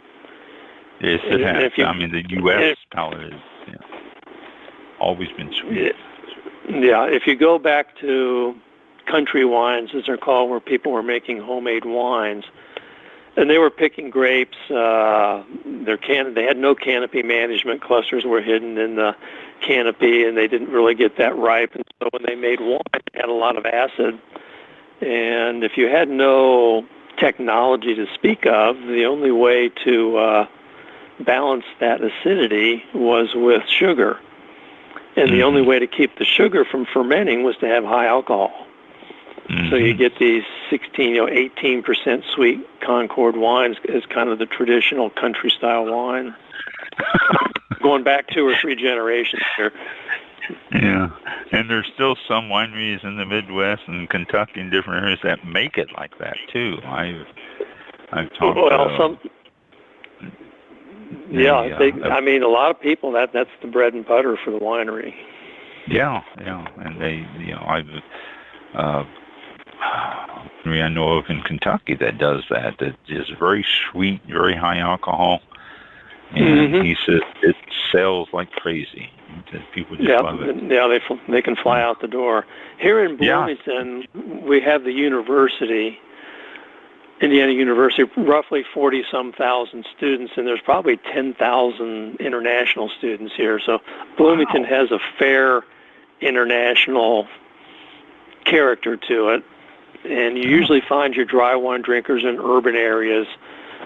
Yes, it has. The U.S. palate has always been sweet. Yeah, if you go back to country wines, as they're called, where people were making homemade wines, and they were picking grapes, they had no canopy management. Clusters were hidden in the canopy, and they didn't really get that ripe. And so when they made wine, it had a lot of acid. And if you had no technology to speak of, the only way to balance that acidity was with sugar. And the only way to keep the sugar from fermenting was to have high alcohol. So you get these 18% sweet Concord wines as kind of the traditional country-style wine. Going back 2 or 3 generations here. Yeah, and there's still some wineries in the Midwest and Kentucky and different areas that make it like that too. I've talked. Well, a lot of people that's the bread and butter for the winery. Yeah, and I know of in Kentucky that does that. That is very sweet, very high alcohol, and he said it sells like crazy. People just love it. Yeah, they can fly out the door. Here in Bloomington, we have the university, Indiana University, roughly 40-some thousand students, and there's probably 10,000 international students here. So Bloomington has a fair international character to it, and you usually find your dry wine drinkers in urban areas,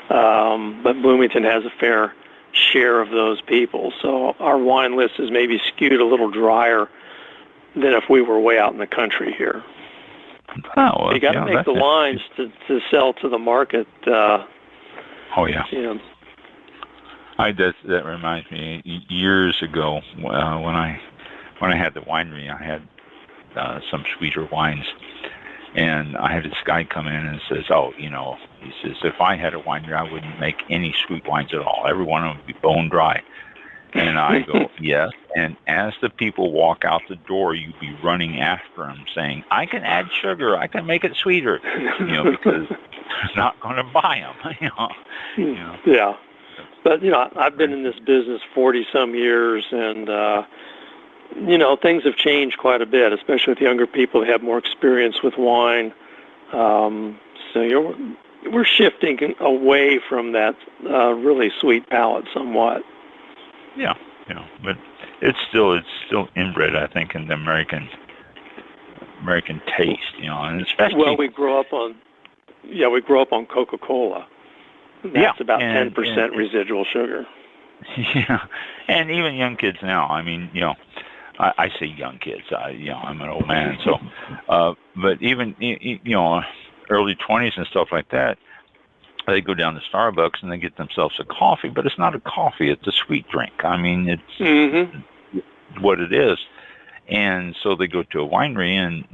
but Bloomington has a fair share of those people. So our wine list is maybe skewed a little drier than if we were way out in the country here. Oh, well, you got to make the wines to sell to the market. Oh yeah. You know. That reminds me. Years ago, when I had the winery, I had some sweeter wines, and I had this guy come in and says, "Oh, he says if I had a winery, I wouldn't make any sweet wines at all. Every one of them would be bone dry." And I go, yes. And as the people walk out the door, you'd be running after them saying, I can add sugar. I can make it sweeter, because they're not going to buy them. Yeah. But, I've been in this business 40-some years, and, things have changed quite a bit, especially with younger people who have more experience with wine. So we're shifting away from that really sweet palate somewhat. Yeah, but it's still inbred, I think, in the American taste, and especially. We grow up on Coca-Cola. That's about 10% residual sugar. Yeah, and even young kids now. I mean, I say young kids. I'm an old man, so. But even early 20s and stuff like that. They go down to Starbucks and they get themselves a coffee, but it's not a coffee, it's a sweet drink. I mean, it's what it is. And so they go to a winery and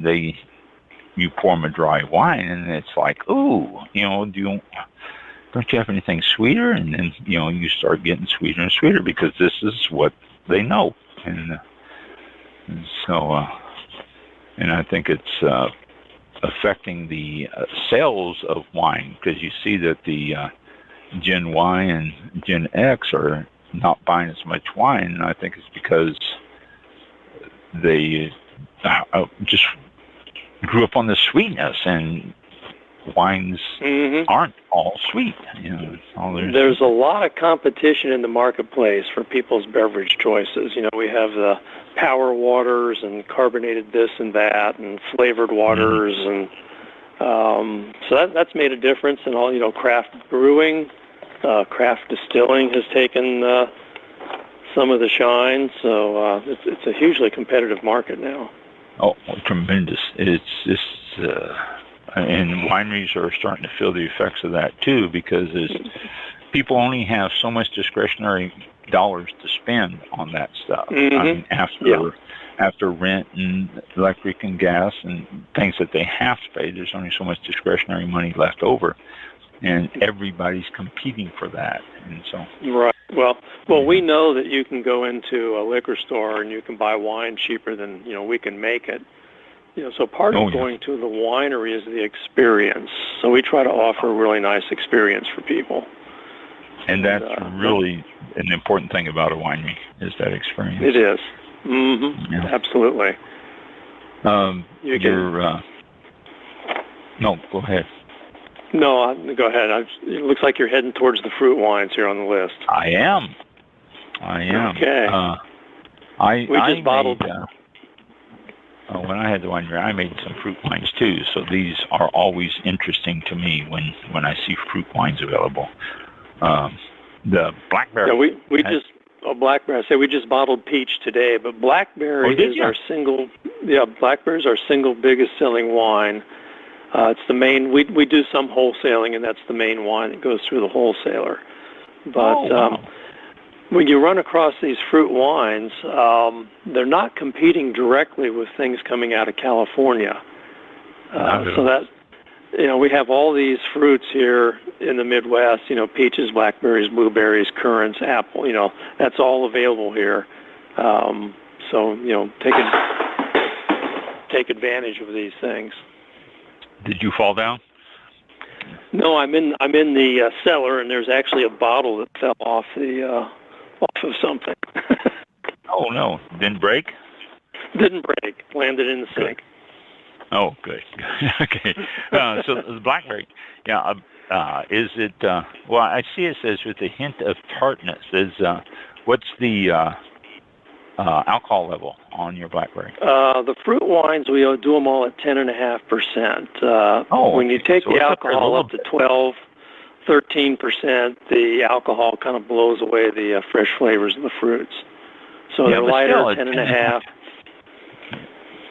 you pour them a dry wine, and it's like, ooh, don't you have anything sweeter? And then, you start getting sweeter and sweeter because this is what they know. And so, and I think it's, affecting the sales of wine, because you see that the Gen Y and Gen X are not buying as much wine, and I think it's because they just grew up on the sweetness, and wines aren't all sweet. There's a lot of competition in the marketplace for people's beverage choices. We have the power waters and carbonated this and that and flavored waters, and so that's made a difference. And all craft brewing, craft distilling has taken some of the shine. So it's a hugely competitive market now. Oh, tremendous! It's and wineries are starting to feel the effects of that too, because people only have so much discretionary dollars to spend on that stuff. I mean, after rent and electric and gas and things that they have to pay, there's only so much discretionary money left over, and everybody's competing for that. And so, right. Well, we know that you can go into a liquor store and you can buy wine cheaper than we can make it. So part of going to the winery is the experience. So we try to offer a really nice experience for people. And that's really an important thing about a winery, is that experience. It is. Mm-hmm. Yeah. Absolutely. No, go ahead. No, go ahead. It looks like you're heading towards the fruit wines here on the list. I am. Okay. We just bottled. When I had the winery, I made some fruit wines too. So these are always interesting to me when I see fruit wines available. The blackberry. Yeah, we just blackberry. I say we just bottled peach today, but blackberry is our single. Yeah, blackberries our single biggest selling wine. It's the main. We do some wholesaling, and that's the main wine that goes through the wholesaler. But when you run across these fruit wines, they're not competing directly with things coming out of California. So that, we have all these fruits here in the Midwest, peaches, blackberries, blueberries, currants, apple, that's all available here. So, take advantage of these things. Did you fall down? No, I'm in the cellar, and there's actually a bottle that fell off of something. Oh no! Didn't break? Didn't break. Landed in the sink. Oh, good. Okay. So the blackberry, yeah. Is it? Well, I see it says with a hint of tartness. What's the alcohol level on your blackberry? The fruit wines, we do them all at 10.5%. When you take the alcohol up to 12, 13%, the alcohol kind of blows away the fresh flavors of the fruits. So they're lighter, 10.5.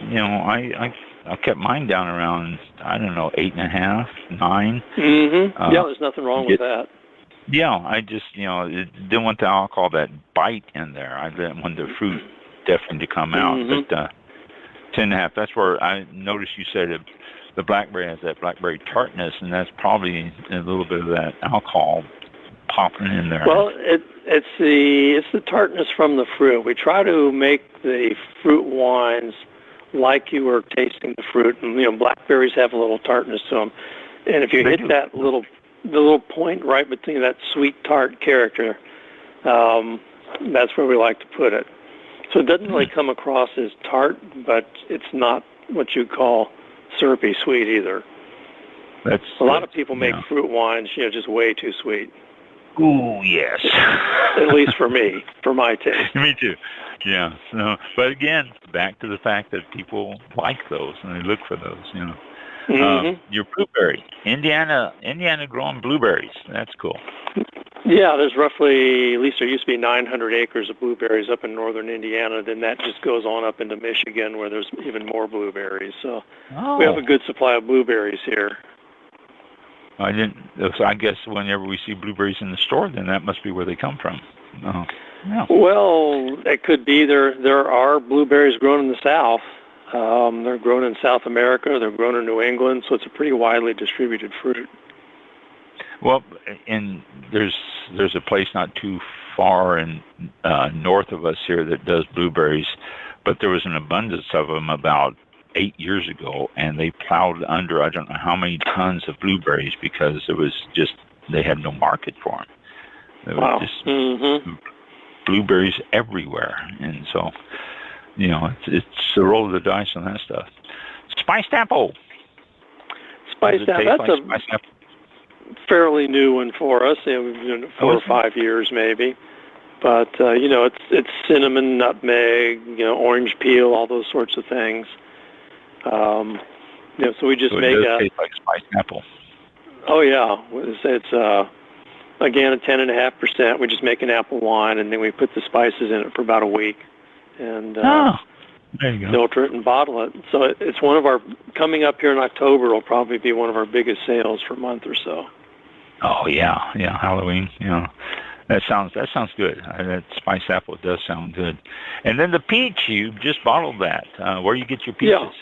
You know, I kept mine down around, I don't know, 8.5, 9. Mm-hmm. Yeah, there's nothing wrong with that. Yeah, I just, didn't want the alcohol, that bite in there. I didn't want the fruit definitely to come out. Mm-hmm. But 10.5, that's where I noticed you said the blackberry has that blackberry tartness, and that's probably a little bit of that alcohol popping in there. Well, it's the tartness from the fruit. We try to make the fruit wines like you were tasting the fruit, and blackberries have a little tartness to them. And if you hit that the little point right between that sweet tart character, that's where we like to put it. So it doesn't really come across as tart, but it's not what you call syrupy sweet either. A lot of people make fruit wines, just way too sweet. Ooh, yes. At least for me, for my taste. Me too. Yeah. So, but again, back to the fact that people like those and they look for those. Mm-hmm. Your blueberry, Indiana growing blueberries. That's cool. Yeah, there's roughly, at least there used to be 900 acres of blueberries up in northern Indiana. Then that just goes on up into Michigan where there's even more blueberries. So we have a good supply of blueberries here. So I guess whenever we see blueberries in the store, then that must be where they come from. Yeah. Well, it could be. There are blueberries grown in the South. They're grown in South America. They're grown in New England, so it's a pretty widely distributed fruit. Well, and there's a place not too far in north of us here that does blueberries, but there was an abundance of them about 8 years ago, and they plowed under I don't know how many tons of blueberries because it was just they had no market for them. There was just blueberries everywhere, and so it's a roll of the dice on that stuff. Spiced apple. Spiced apple. That's a fairly new one for us. We've been 4 or 5 years maybe. But it's cinnamon, nutmeg, orange peel, all those sorts of things. So we just make it tastes like spiced apple. Oh yeah, it's again a 10.5%. We just make an apple wine, and then we put the spices in it for about a week, and there you go. Filter it and bottle it. So it's one of our coming up here in October. It'll probably be one of our biggest sales for a month or so. Oh yeah, Halloween. That sounds good. That spiced apple does sound good. And then the peach, you just bottled that. Where you get your peaches?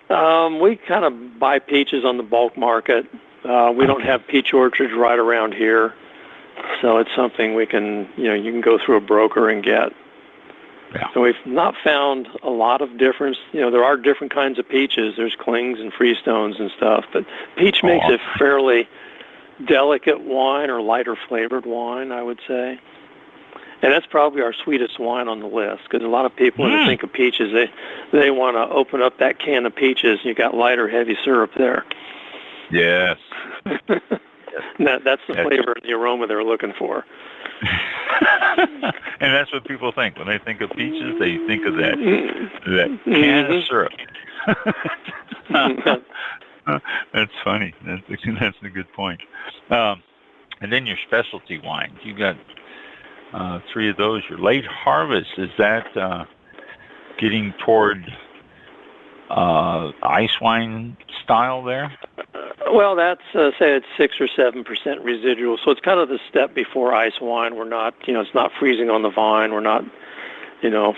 Yeah. We kind of buy peaches on the bulk market. We don't have peach orchards right around here, so it's something we can, you can go through a broker and get. Yeah. So we've not found a lot of difference. There are different kinds of peaches. There's clings and freestones and stuff, but peach makes a fairly delicate wine or lighter flavored wine, I would say. And that's probably our sweetest wine on the list, because a lot of people, when they think of peaches, they want to open up that can of peaches, and you got lighter, heavy syrup there. Yes. That's the flavor and the aroma they're looking for. And that's what people think. When they think of peaches, they think of that can of syrup. That's funny. That's a good point. And then your specialty wines. You got 3 of those. Your late harvest, is that getting toward ice wine style there? Well, that's say it's 6 or 7% residual. So it's kind of the step before ice wine. We're not, it's not freezing on the vine. We're not,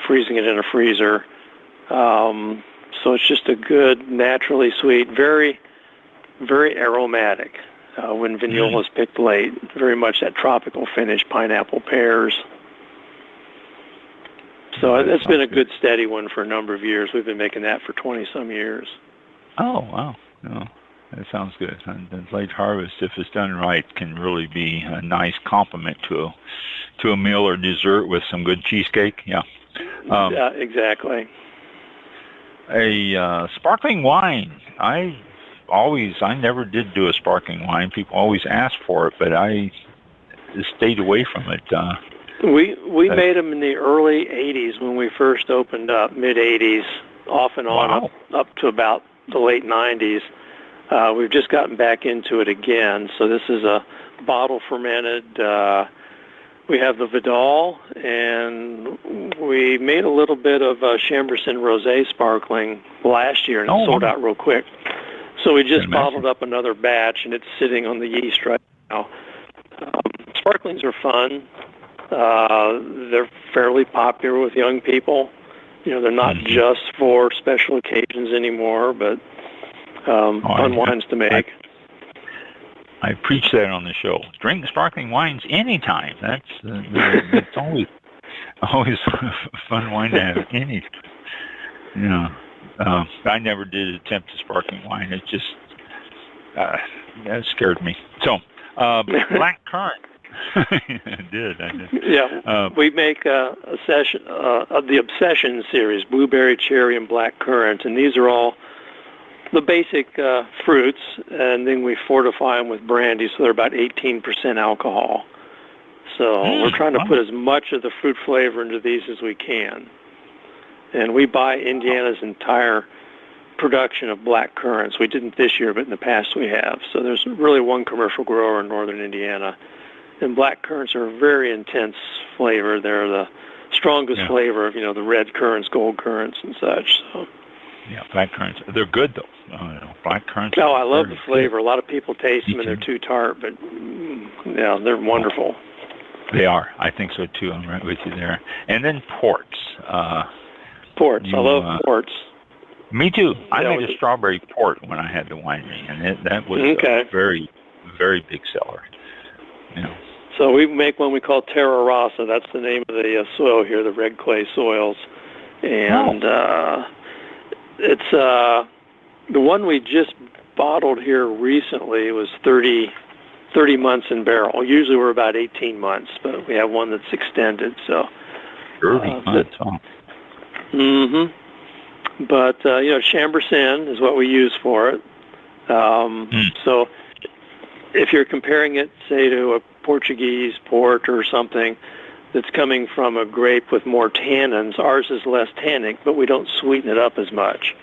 freezing it in a freezer. So it's just a good, naturally sweet, very, very aromatic. When Vignola is picked late, very much that tropical finish, pineapple, pears. So it's been a good steady one for a number of years. We've been making that for 20-some years. Oh, wow. No, that sounds good. And the late harvest, if it's done right, can really be a nice complement to a meal or dessert with some good cheesecake. Yeah. Yeah, exactly. a sparkling wine. I never did do a sparkling wine. People always ask for it, but I stayed away from it. We made them in the early 80s when we first opened up, mid 80s, off and on up to about the late 90s. We've just gotten back into it again. So this is a bottle fermented. We have the Vidal, and we made a little bit of Chambourcin Rosé sparkling last year, and it sold out real quick. So we just bottled up another batch, and it's sitting on the yeast right now. Sparklings are fun. They're fairly popular with young people. They're not just for special occasions anymore, but fun wines to make. I preach that on the show. Drink sparkling wines anytime. That's always a fun wine to have any. I never did attempt a sparkling wine. It just that scared me. So black currant. I did. Yeah, we make a session of the Obsession series: blueberry, cherry, and black currant, and these are all the basic fruits, and then we fortify them with brandy, so they're about 18% alcohol. So we're trying to put as much of the fruit flavor into these as we can. And we buy Indiana's entire production of black currants. We didn't this year, but in the past we have. So there's really one commercial grower in northern Indiana. And black currants are a very intense flavor. They're the strongest flavor of, the red currants, gold currants, and such. So. Yeah, black currants. They're good, though. Black currants. Oh, I love the flavor. A lot of people taste them and they're too tart, but yeah, they're wonderful. They are. I think so, too. I'm right with you there. And then ports. Ports. I love ports. Me, too. I made a strawberry port when I had the winery, and that was a very, very big seller. So we make one we call Terra Rossa. That's the name of the soil here, the red clay soils. And it's the one we just bottled here recently was 30 months in barrel. Usually we're about 18 months, but we have one that's extended. So 30 months. But Chambourcin is what we use for it. So if you're comparing it, say, to a Portuguese port or something that's coming from a grape with more tannins, ours is less tannic, but we don't sweeten it up as much.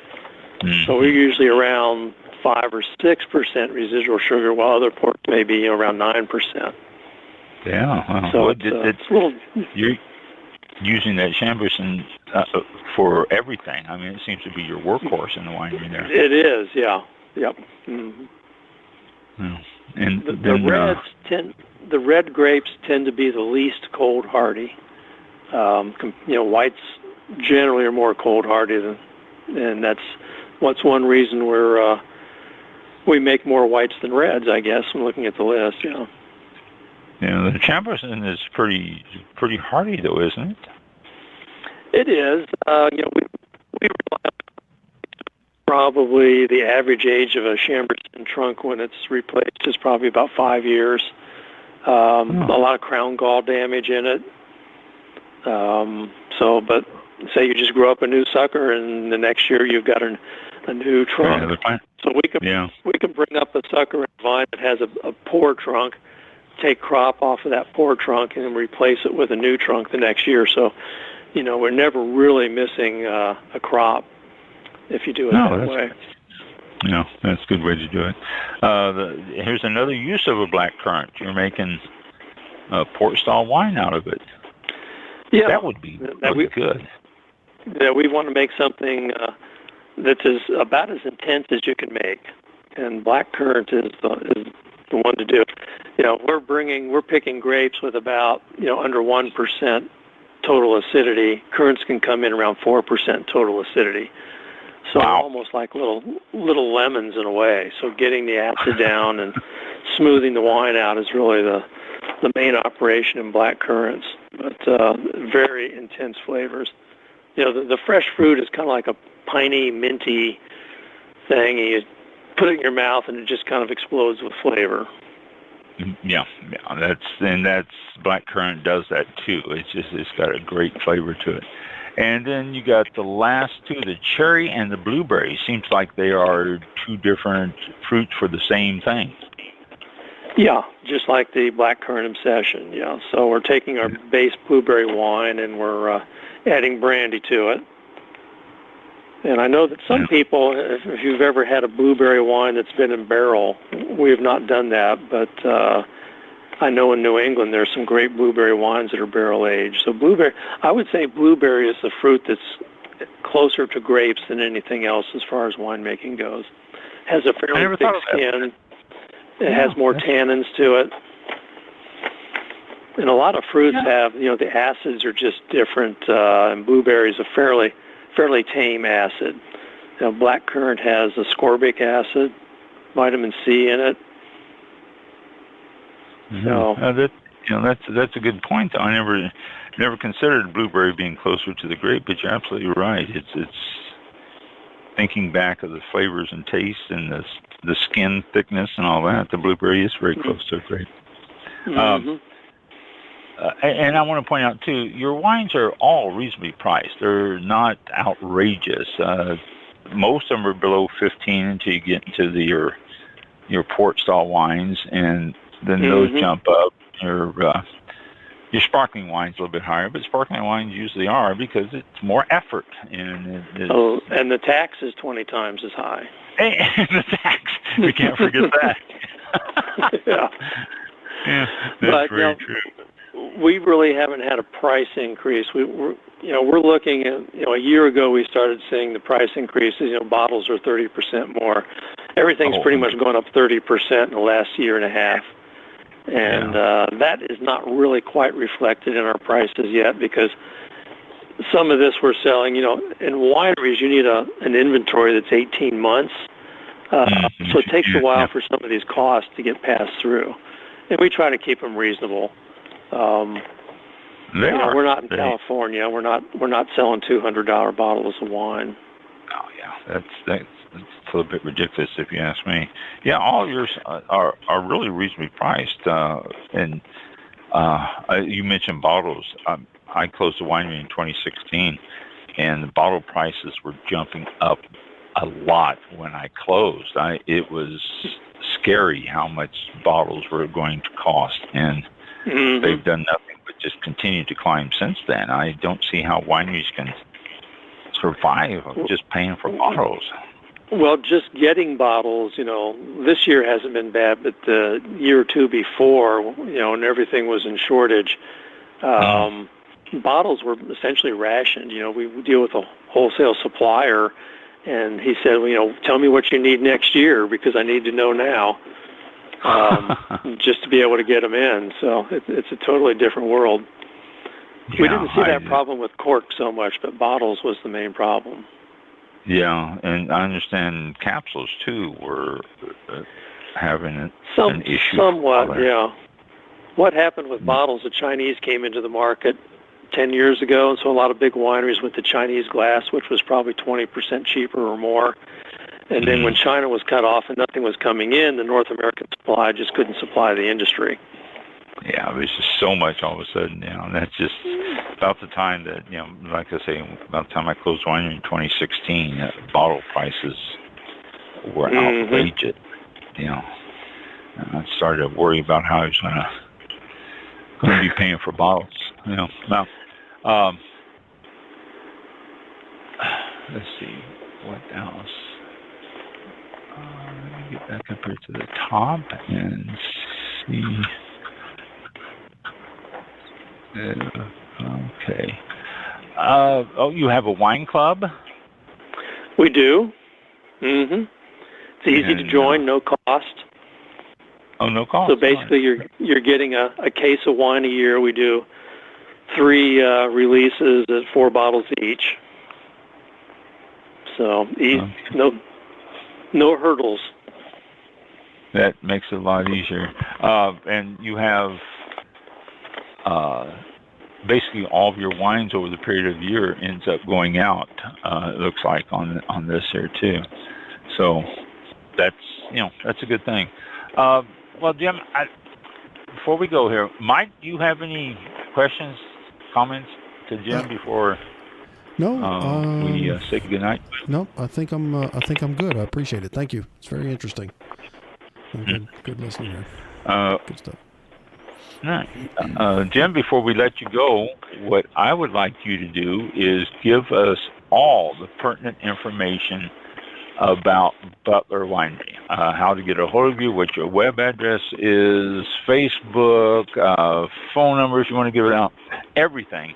So we're usually around 5 or 6% residual sugar, while other ports may be around 9%. Yeah. So it's a little. You're using that Chambourcin for everything. I mean, it seems to be your workhorse in the winery there. It is, yeah. Yep. And the red grapes tend to be the least cold hardy. Whites generally are more cold hardy and that's one reason we make more whites than reds, I guess. I'm looking at the list. Yeah, the Chambourcin is pretty hardy, though, isn't it? It is. We probably the average age of a Chambourcin trunk when it's replaced is probably about 5 years. A lot of crown gall damage in it. But say you just grow up a new sucker, and the next year you've got a new trunk. So we can bring up a sucker and vine that has a poor trunk, take crop off of that poor trunk, and then replace it with a new trunk the next year. So, we're never really missing a crop if you do it that way. No, that's a good way to do it. Here's another use of a black currant. You're making port-style wine out of it. Yeah, that would be really good. Yeah, we want to make something that's about as intense as you can make, and black currant is the one to do. We're picking grapes with about under 1% total acidity. Currants can come in around 4% total acidity. So almost like little lemons in a way. So getting the acid down and smoothing the wine out is really the main operation in black currants. But very intense flavors. The fresh fruit is kind of like a piney, minty thing. You put it in your mouth and it just kind of explodes with flavor. Yeah. That's black currant does that too. It's got a great flavor to it. And then you got the last two, the cherry and the blueberry. Seems like they are two different fruits for the same thing. Yeah, just like the blackcurrant obsession. Yeah, so we're taking our base blueberry wine and we're adding brandy to it. And I know that some people, if you've ever had a blueberry wine that's been in barrel, we have not done that, but I know in New England there's some great blueberry wines that are barrel aged. So blueberry, I would say blueberry is the fruit that's closer to grapes than anything else as far as winemaking goes. Has a fairly thick skin. It has more tannins to it. And a lot of fruits have, the acids are just different, and blueberry is a fairly tame acid. Blackcurrant has ascorbic acid, vitamin C in it. So that's a good point. I never considered blueberry being closer to the grape, but you're absolutely right. It's thinking back of the flavors and taste and the skin thickness and all that. The blueberry is very close to a grape. Mm-hmm. And I want to point out too, your wines are all reasonably priced. They're not outrageous. Most of them are below 15 until you get into your port style wines, and then those jump up. Your sparkling wine's a little bit higher, but sparkling wines usually are because it's more effort. And and the tax is 20 times as high. And the tax, we can't forget that. Yeah, that's very true. We really haven't had a price increase. We're looking at, a year ago we started seeing the price increases. Bottles are 30% more. Everything's pretty much gone up 30% in the last year and a half. And that is not really quite reflected in our prices yet, because some of this we're selling, in wineries you need an inventory that's 18 months. So it takes a while for some of these costs to get passed through. And we try to keep them reasonable. We're not in California. We're not selling $200 bottles of wine. Oh yeah, that's a little bit ridiculous if you ask me. Yeah, all yours are really reasonably priced. And you mentioned bottles. I closed the winery in 2016, and the bottle prices were jumping up a lot when I closed. It was scary how much bottles were going to cost, and they've done nothing but just continue to climb since then. I don't see how wineries can survive just paying for bottles. Well, just getting bottles, this year hasn't been bad, but the year or two before, and everything was in shortage, bottles were essentially rationed. We deal with a wholesale supplier, and he said, tell me what you need next year because I need to know now, just to be able to get them in. So it's a totally different world. We didn't see that problem with cork so much, but bottles was the main problem. Yeah, and I understand capsules too were having an issue. Somewhat, yeah. What happened with bottles? The Chinese came into the market 10 years ago, and so a lot of big wineries went to Chinese glass, which was probably 20% cheaper or more. And then when China was cut off and nothing was coming in, the North American supply just couldn't supply the industry. Yeah, there's just so much all of a sudden, and that's just about the time that, like I say, about the time I closed winery in 2016, bottle prices were outrageous, And I started to worry about how I was going to be paying for bottles, Now, let's see, what else? Let me get back up here to the top and see. Okay. You have a wine club? We do. It's easy to join, no cost. Oh, no cost. So basically, you're getting a case of wine a year. We do 3 releases at 4 bottles each. So no hurdles. That makes it a lot easier. And you have basically all of your wines over the period of the year ends up going out. It looks like on this here too. So that's a good thing. Well, Jim, before we go here, Mike, do you have any questions, comments to Jim before? No. We say goodnight. No, I think I'm good. I appreciate it. Thank you. It's very interesting. Good listening there. Good stuff. Jim, before we let you go, what I would like you to do is give us all the pertinent information about Butler Winery, how to get a hold of you, what your web address is, Facebook, phone numbers you want to give it out, everything,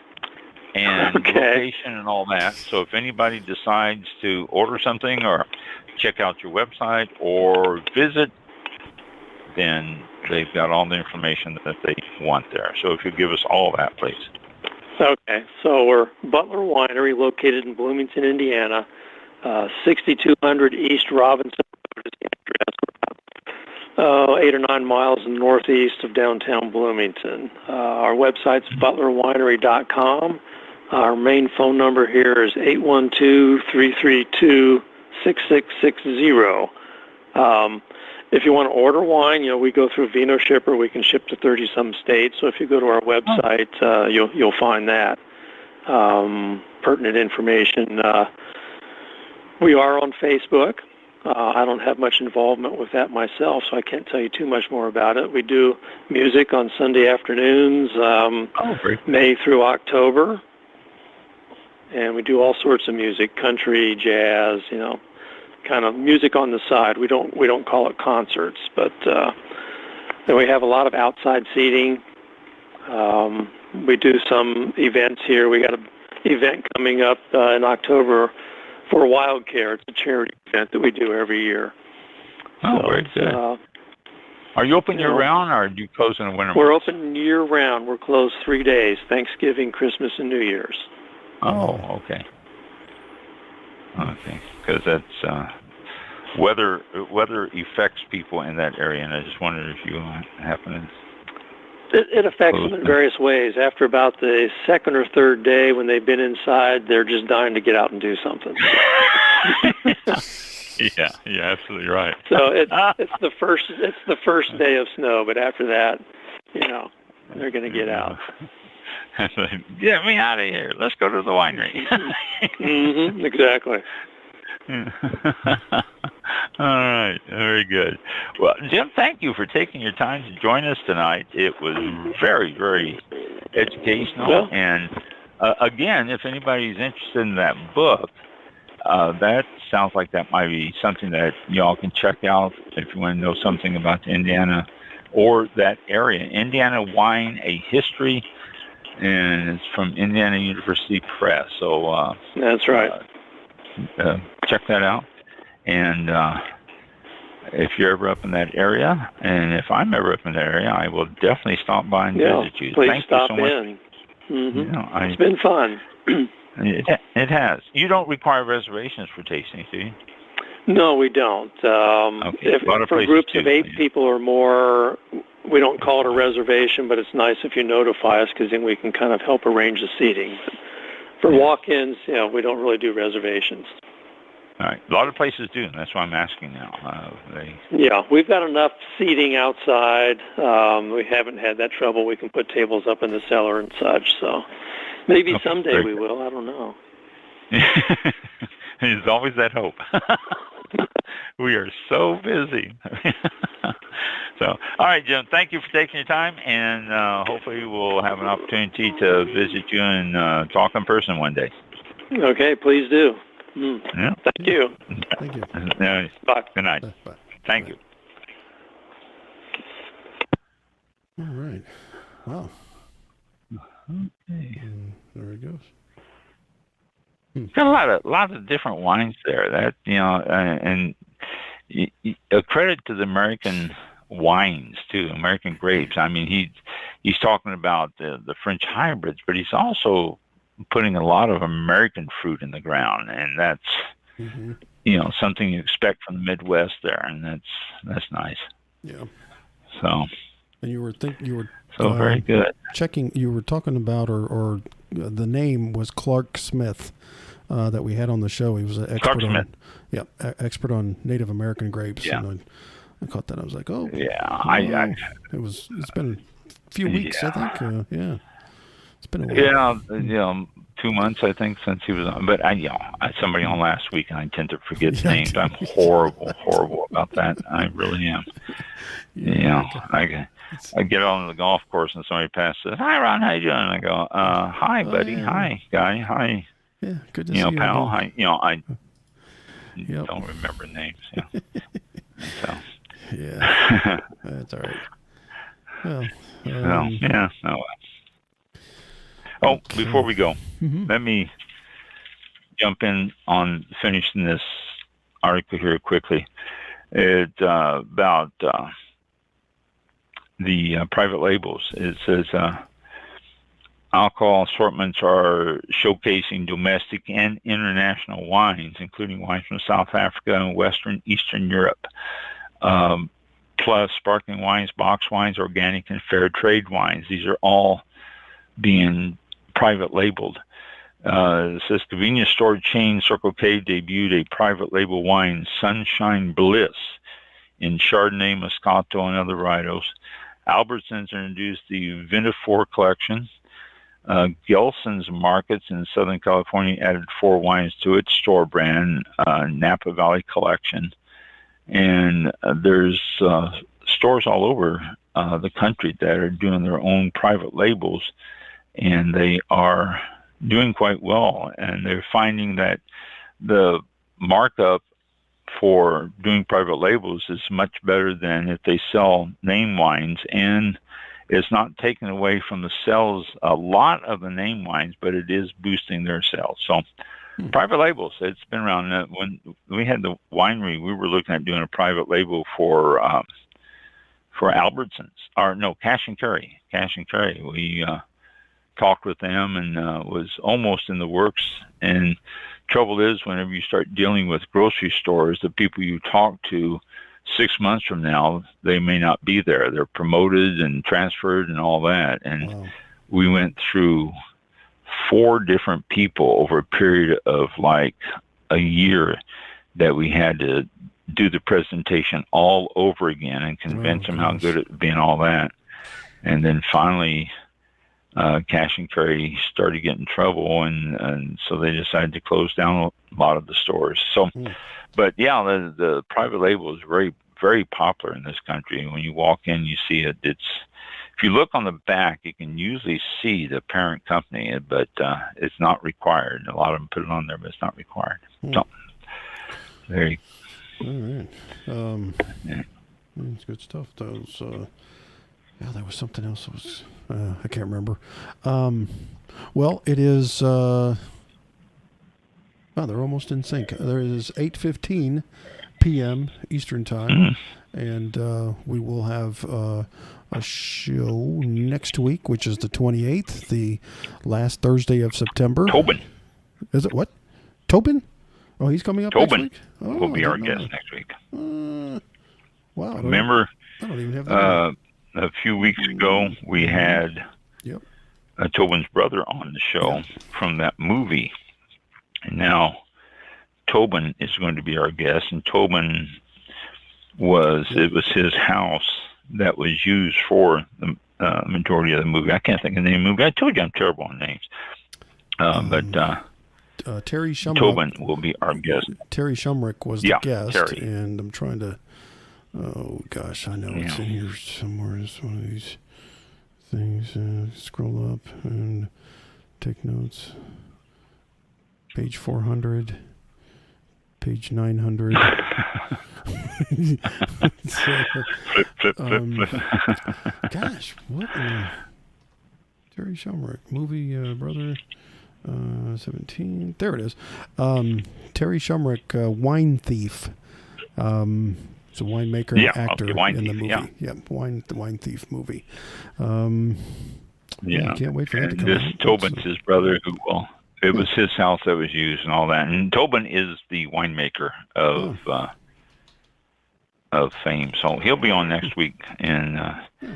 and location and all that. So if anybody decides to order something or check out your website or visit, then they've got all the information that they want there. So if you give us all that, please. Okay, so we're Butler Winery, located in Bloomington, Indiana, 6200 East Robinson Road is the address. 8 or 9 miles northeast of downtown Bloomington. Our website's butlerwinery.com. Our main phone number here is 812-332-6660. If you want to order wine, we go through Vino Shipper. We can ship to 30-some states. So if you go to our website, you'll find that pertinent information. We are on Facebook. I don't have much involvement with that myself, so I can't tell you too much more about it. We do music on Sunday afternoons, May through October, and we do all sorts of music, country, jazz, kind of music on the side. We don't call it concerts, but then we have a lot of outside seating. We do some events here. We got an event coming up in October for Wild Care. It's a charity event that we do every year. Oh, so very good. Are you open year-round, or do you close in the winter? We're open year-round. We're closed 3 days, Thanksgiving, Christmas, and New Year's. Oh, okay. Okay, because that's weather affects people in that area, and I just wondered if you happen to... It affects them in various ways. After about the second or third day, when they've been inside, they're just dying to get out and do something. Yeah, absolutely right. So it's the first day of snow, but after that, they're going to get out. Get me out of here. Let's go to the winery. Exactly. All right, very good. Well, Jim, thank you for taking your time to join us tonight. It was very, very educational. And again, if anybody's interested in that book, that sounds like that might be something that y'all can check out if you want to know something about Indiana or that area. Indiana Wine, A History, and it's from Indiana University Press. So that's right. Check that out. And if you're ever up in that area, and if I'm ever up in that area, I will definitely stop by and visit you. Please Thank stop you so in. Much. It's been fun. It has. You don't require reservations for tastings, do you? No, we don't. If for groups of 8 people or more, we don't call it a reservation, but it's nice if you notify us, because then we can kind of help arrange the seating. For walk-ins, we don't really do reservations. All right. A lot of places do, and that's why I'm asking now. We've got enough seating outside. We haven't had that trouble. We can put tables up in the cellar and such. So maybe someday we will. I don't know. There's always that hope. We are so busy. So, all right, Jim, thank you for taking your time, and hopefully we'll have an opportunity to visit you and talk in person one day. Okay, please do. Yeah. Thank you. Thank you. Bye. Good night. Bye. Thank you. All right. Wow. Okay. There it goes. Got a lot of different wines there. That and a credit to the American wines too, American grapes. I mean, he's talking about the French hybrids, but he's also putting a lot of American fruit in the ground, and that's something you expect from the Midwest there, and that's nice. Yeah. So. And you were very good. Checking. You were talking about, or the name was Clark Smith, that we had on the show. He was an expert expert on Native American grapes. Yeah. And I caught that. I was like, oh. Yeah. It's been a few weeks, I think. Yeah. It's been a while. Yeah. 2 months, I think, since he was on. But I somebody on last week, and I tend to forget names. I'm horrible about that. I really am. I get on the golf course and somebody passes. Hi, Ron. How you doing? And I go, hi, buddy. Hi, guy. Hi. Yeah, good to see you. Pal. Hi. I don't remember names. So. Yeah, that's all right. Well, yeah. Before we go, let me jump in on finishing this article here quickly. It's about the private labels. It says alcohol assortments are showcasing domestic and international wines, including wines from South Africa and Western Eastern Europe. Plus sparkling wines, box wines, organic and fair trade wines. These are all being private labeled. It says convenience store chain Circle K debuted a private label wine, Sunshine Bliss, in Chardonnay, Moscato, and other varietals. Albertsons introduced the Vinifor collection. Gelson's Markets in Southern California added 4 wines to its store brand, Napa Valley Collection. And there's stores all over the country that are doing their own private labels, and they are doing quite well. And they're finding that the markup for doing private labels is much better than if they sell name wines, and it's not taking away from the sales a lot of the name wines, but it is boosting their sales. So private labels, it's been around. When we had the winery, we were looking at doing a private label for Albertsons, Cash and Carry. We talked with them and was almost in the works. And trouble is, whenever you start dealing with grocery stores, the people you talk to 6 months from now, they may not be there. They're promoted and transferred and all that. And we went through 4 different people over a period of like a year that we had to do the presentation all over again and convince them how good it would be and all that. And then finally, Cash and Carry started getting in trouble, and so they decided to close down a lot of the stores. So, but yeah, the private label is very, very popular in this country. When you walk in, you see it. If you look on the back, you can usually see the parent company, but it's not required. A lot of them put it on there, but it's not required. So, there you go. All right. It's good stuff. Those, there was something else that was, I can't remember. Well, it is, they're almost in sync. There is 8:15 p.m. Eastern Time, and we will have a show next week, which is the 28th, the last Thursday of September. Tobin. Is it what? Tobin? Oh, he's coming up Tobin next week? Oh, will be our guest next week. Wow. Remember, I don't even have that. A few weeks ago, we had Tobin's brother on the show from that movie. And now Tobin is going to be our guest, and Tobin it was his house that was used for the majority of the movie. I can't think of the name of the movie. I told you I'm terrible on names. But Terry Shumrick. Tobin will be our guest. Terry Shumrick was the guest, Terry. And I'm trying to. Oh gosh, I know it's in here somewhere. It's one of these things. Scroll up and take notes. Page 400. Page 900. Flip. Gosh, what? Terry Shumrick, movie brother. 17. There it is. Terry Shumrick, Wine Thief. It's a winemaker and actor in the movie. Yeah, the Wine Thief movie. I can't wait for that to come out. Tobin's his brother it was his house that was used and all that. And Tobin is the winemaker of fame. So he'll be on next week and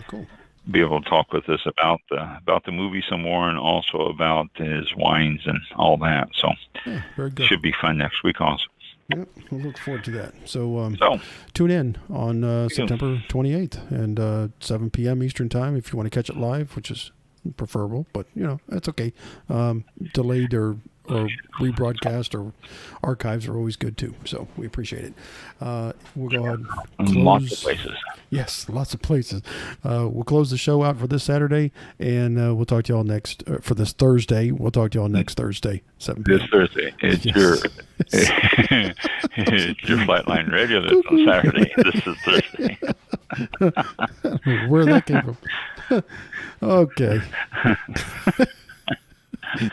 cool. Be able to talk with us about the movie some more, and also about his wines and all that. So very good. Should be fun next week also. Yep, we'll look forward to that. So tune in on September 28th and 7 p.m. Eastern Time if you want to catch it live, which is preferable, but that's okay. Delayed or rebroadcast or archives are always good too. So we appreciate it. We'll go ahead and close. Lots of places. Yes, lots of places. We'll close the show out for this Saturday, and we'll talk to y'all next for this Thursday. We'll talk to y'all next Thursday, 7 p.m. This Thursday. It's your it's your Flightline Radio that's on Saturday. This is Thursday. Where that came from. Okay.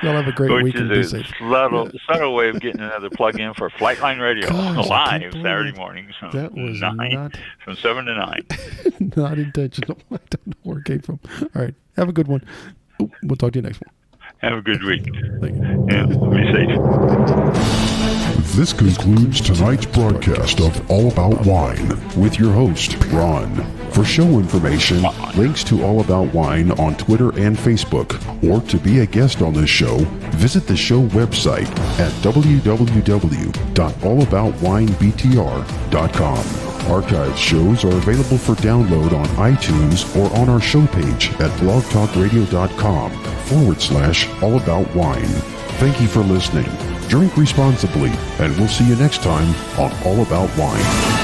Y'all have a great week and be safe. Subtle way of getting another plug-in for Flightline Radio live Saturday mornings from that was from 7 to 9. Not intentional. I don't know where it came from. All right. Have a good one. We'll talk to you next one. Have a good week. Thank you. Yeah, be safe. This concludes tonight's broadcast of All About Wine with your host, Ron. For show information, links to All About Wine on Twitter and Facebook, or to be a guest on this show, visit the show website at www.allaboutwinebtr.com. Archived shows are available for download on iTunes or on our show page at blogtalkradio.com/allaboutwine. Thank you for listening. Drink responsibly, and we'll see you next time on All About Wine.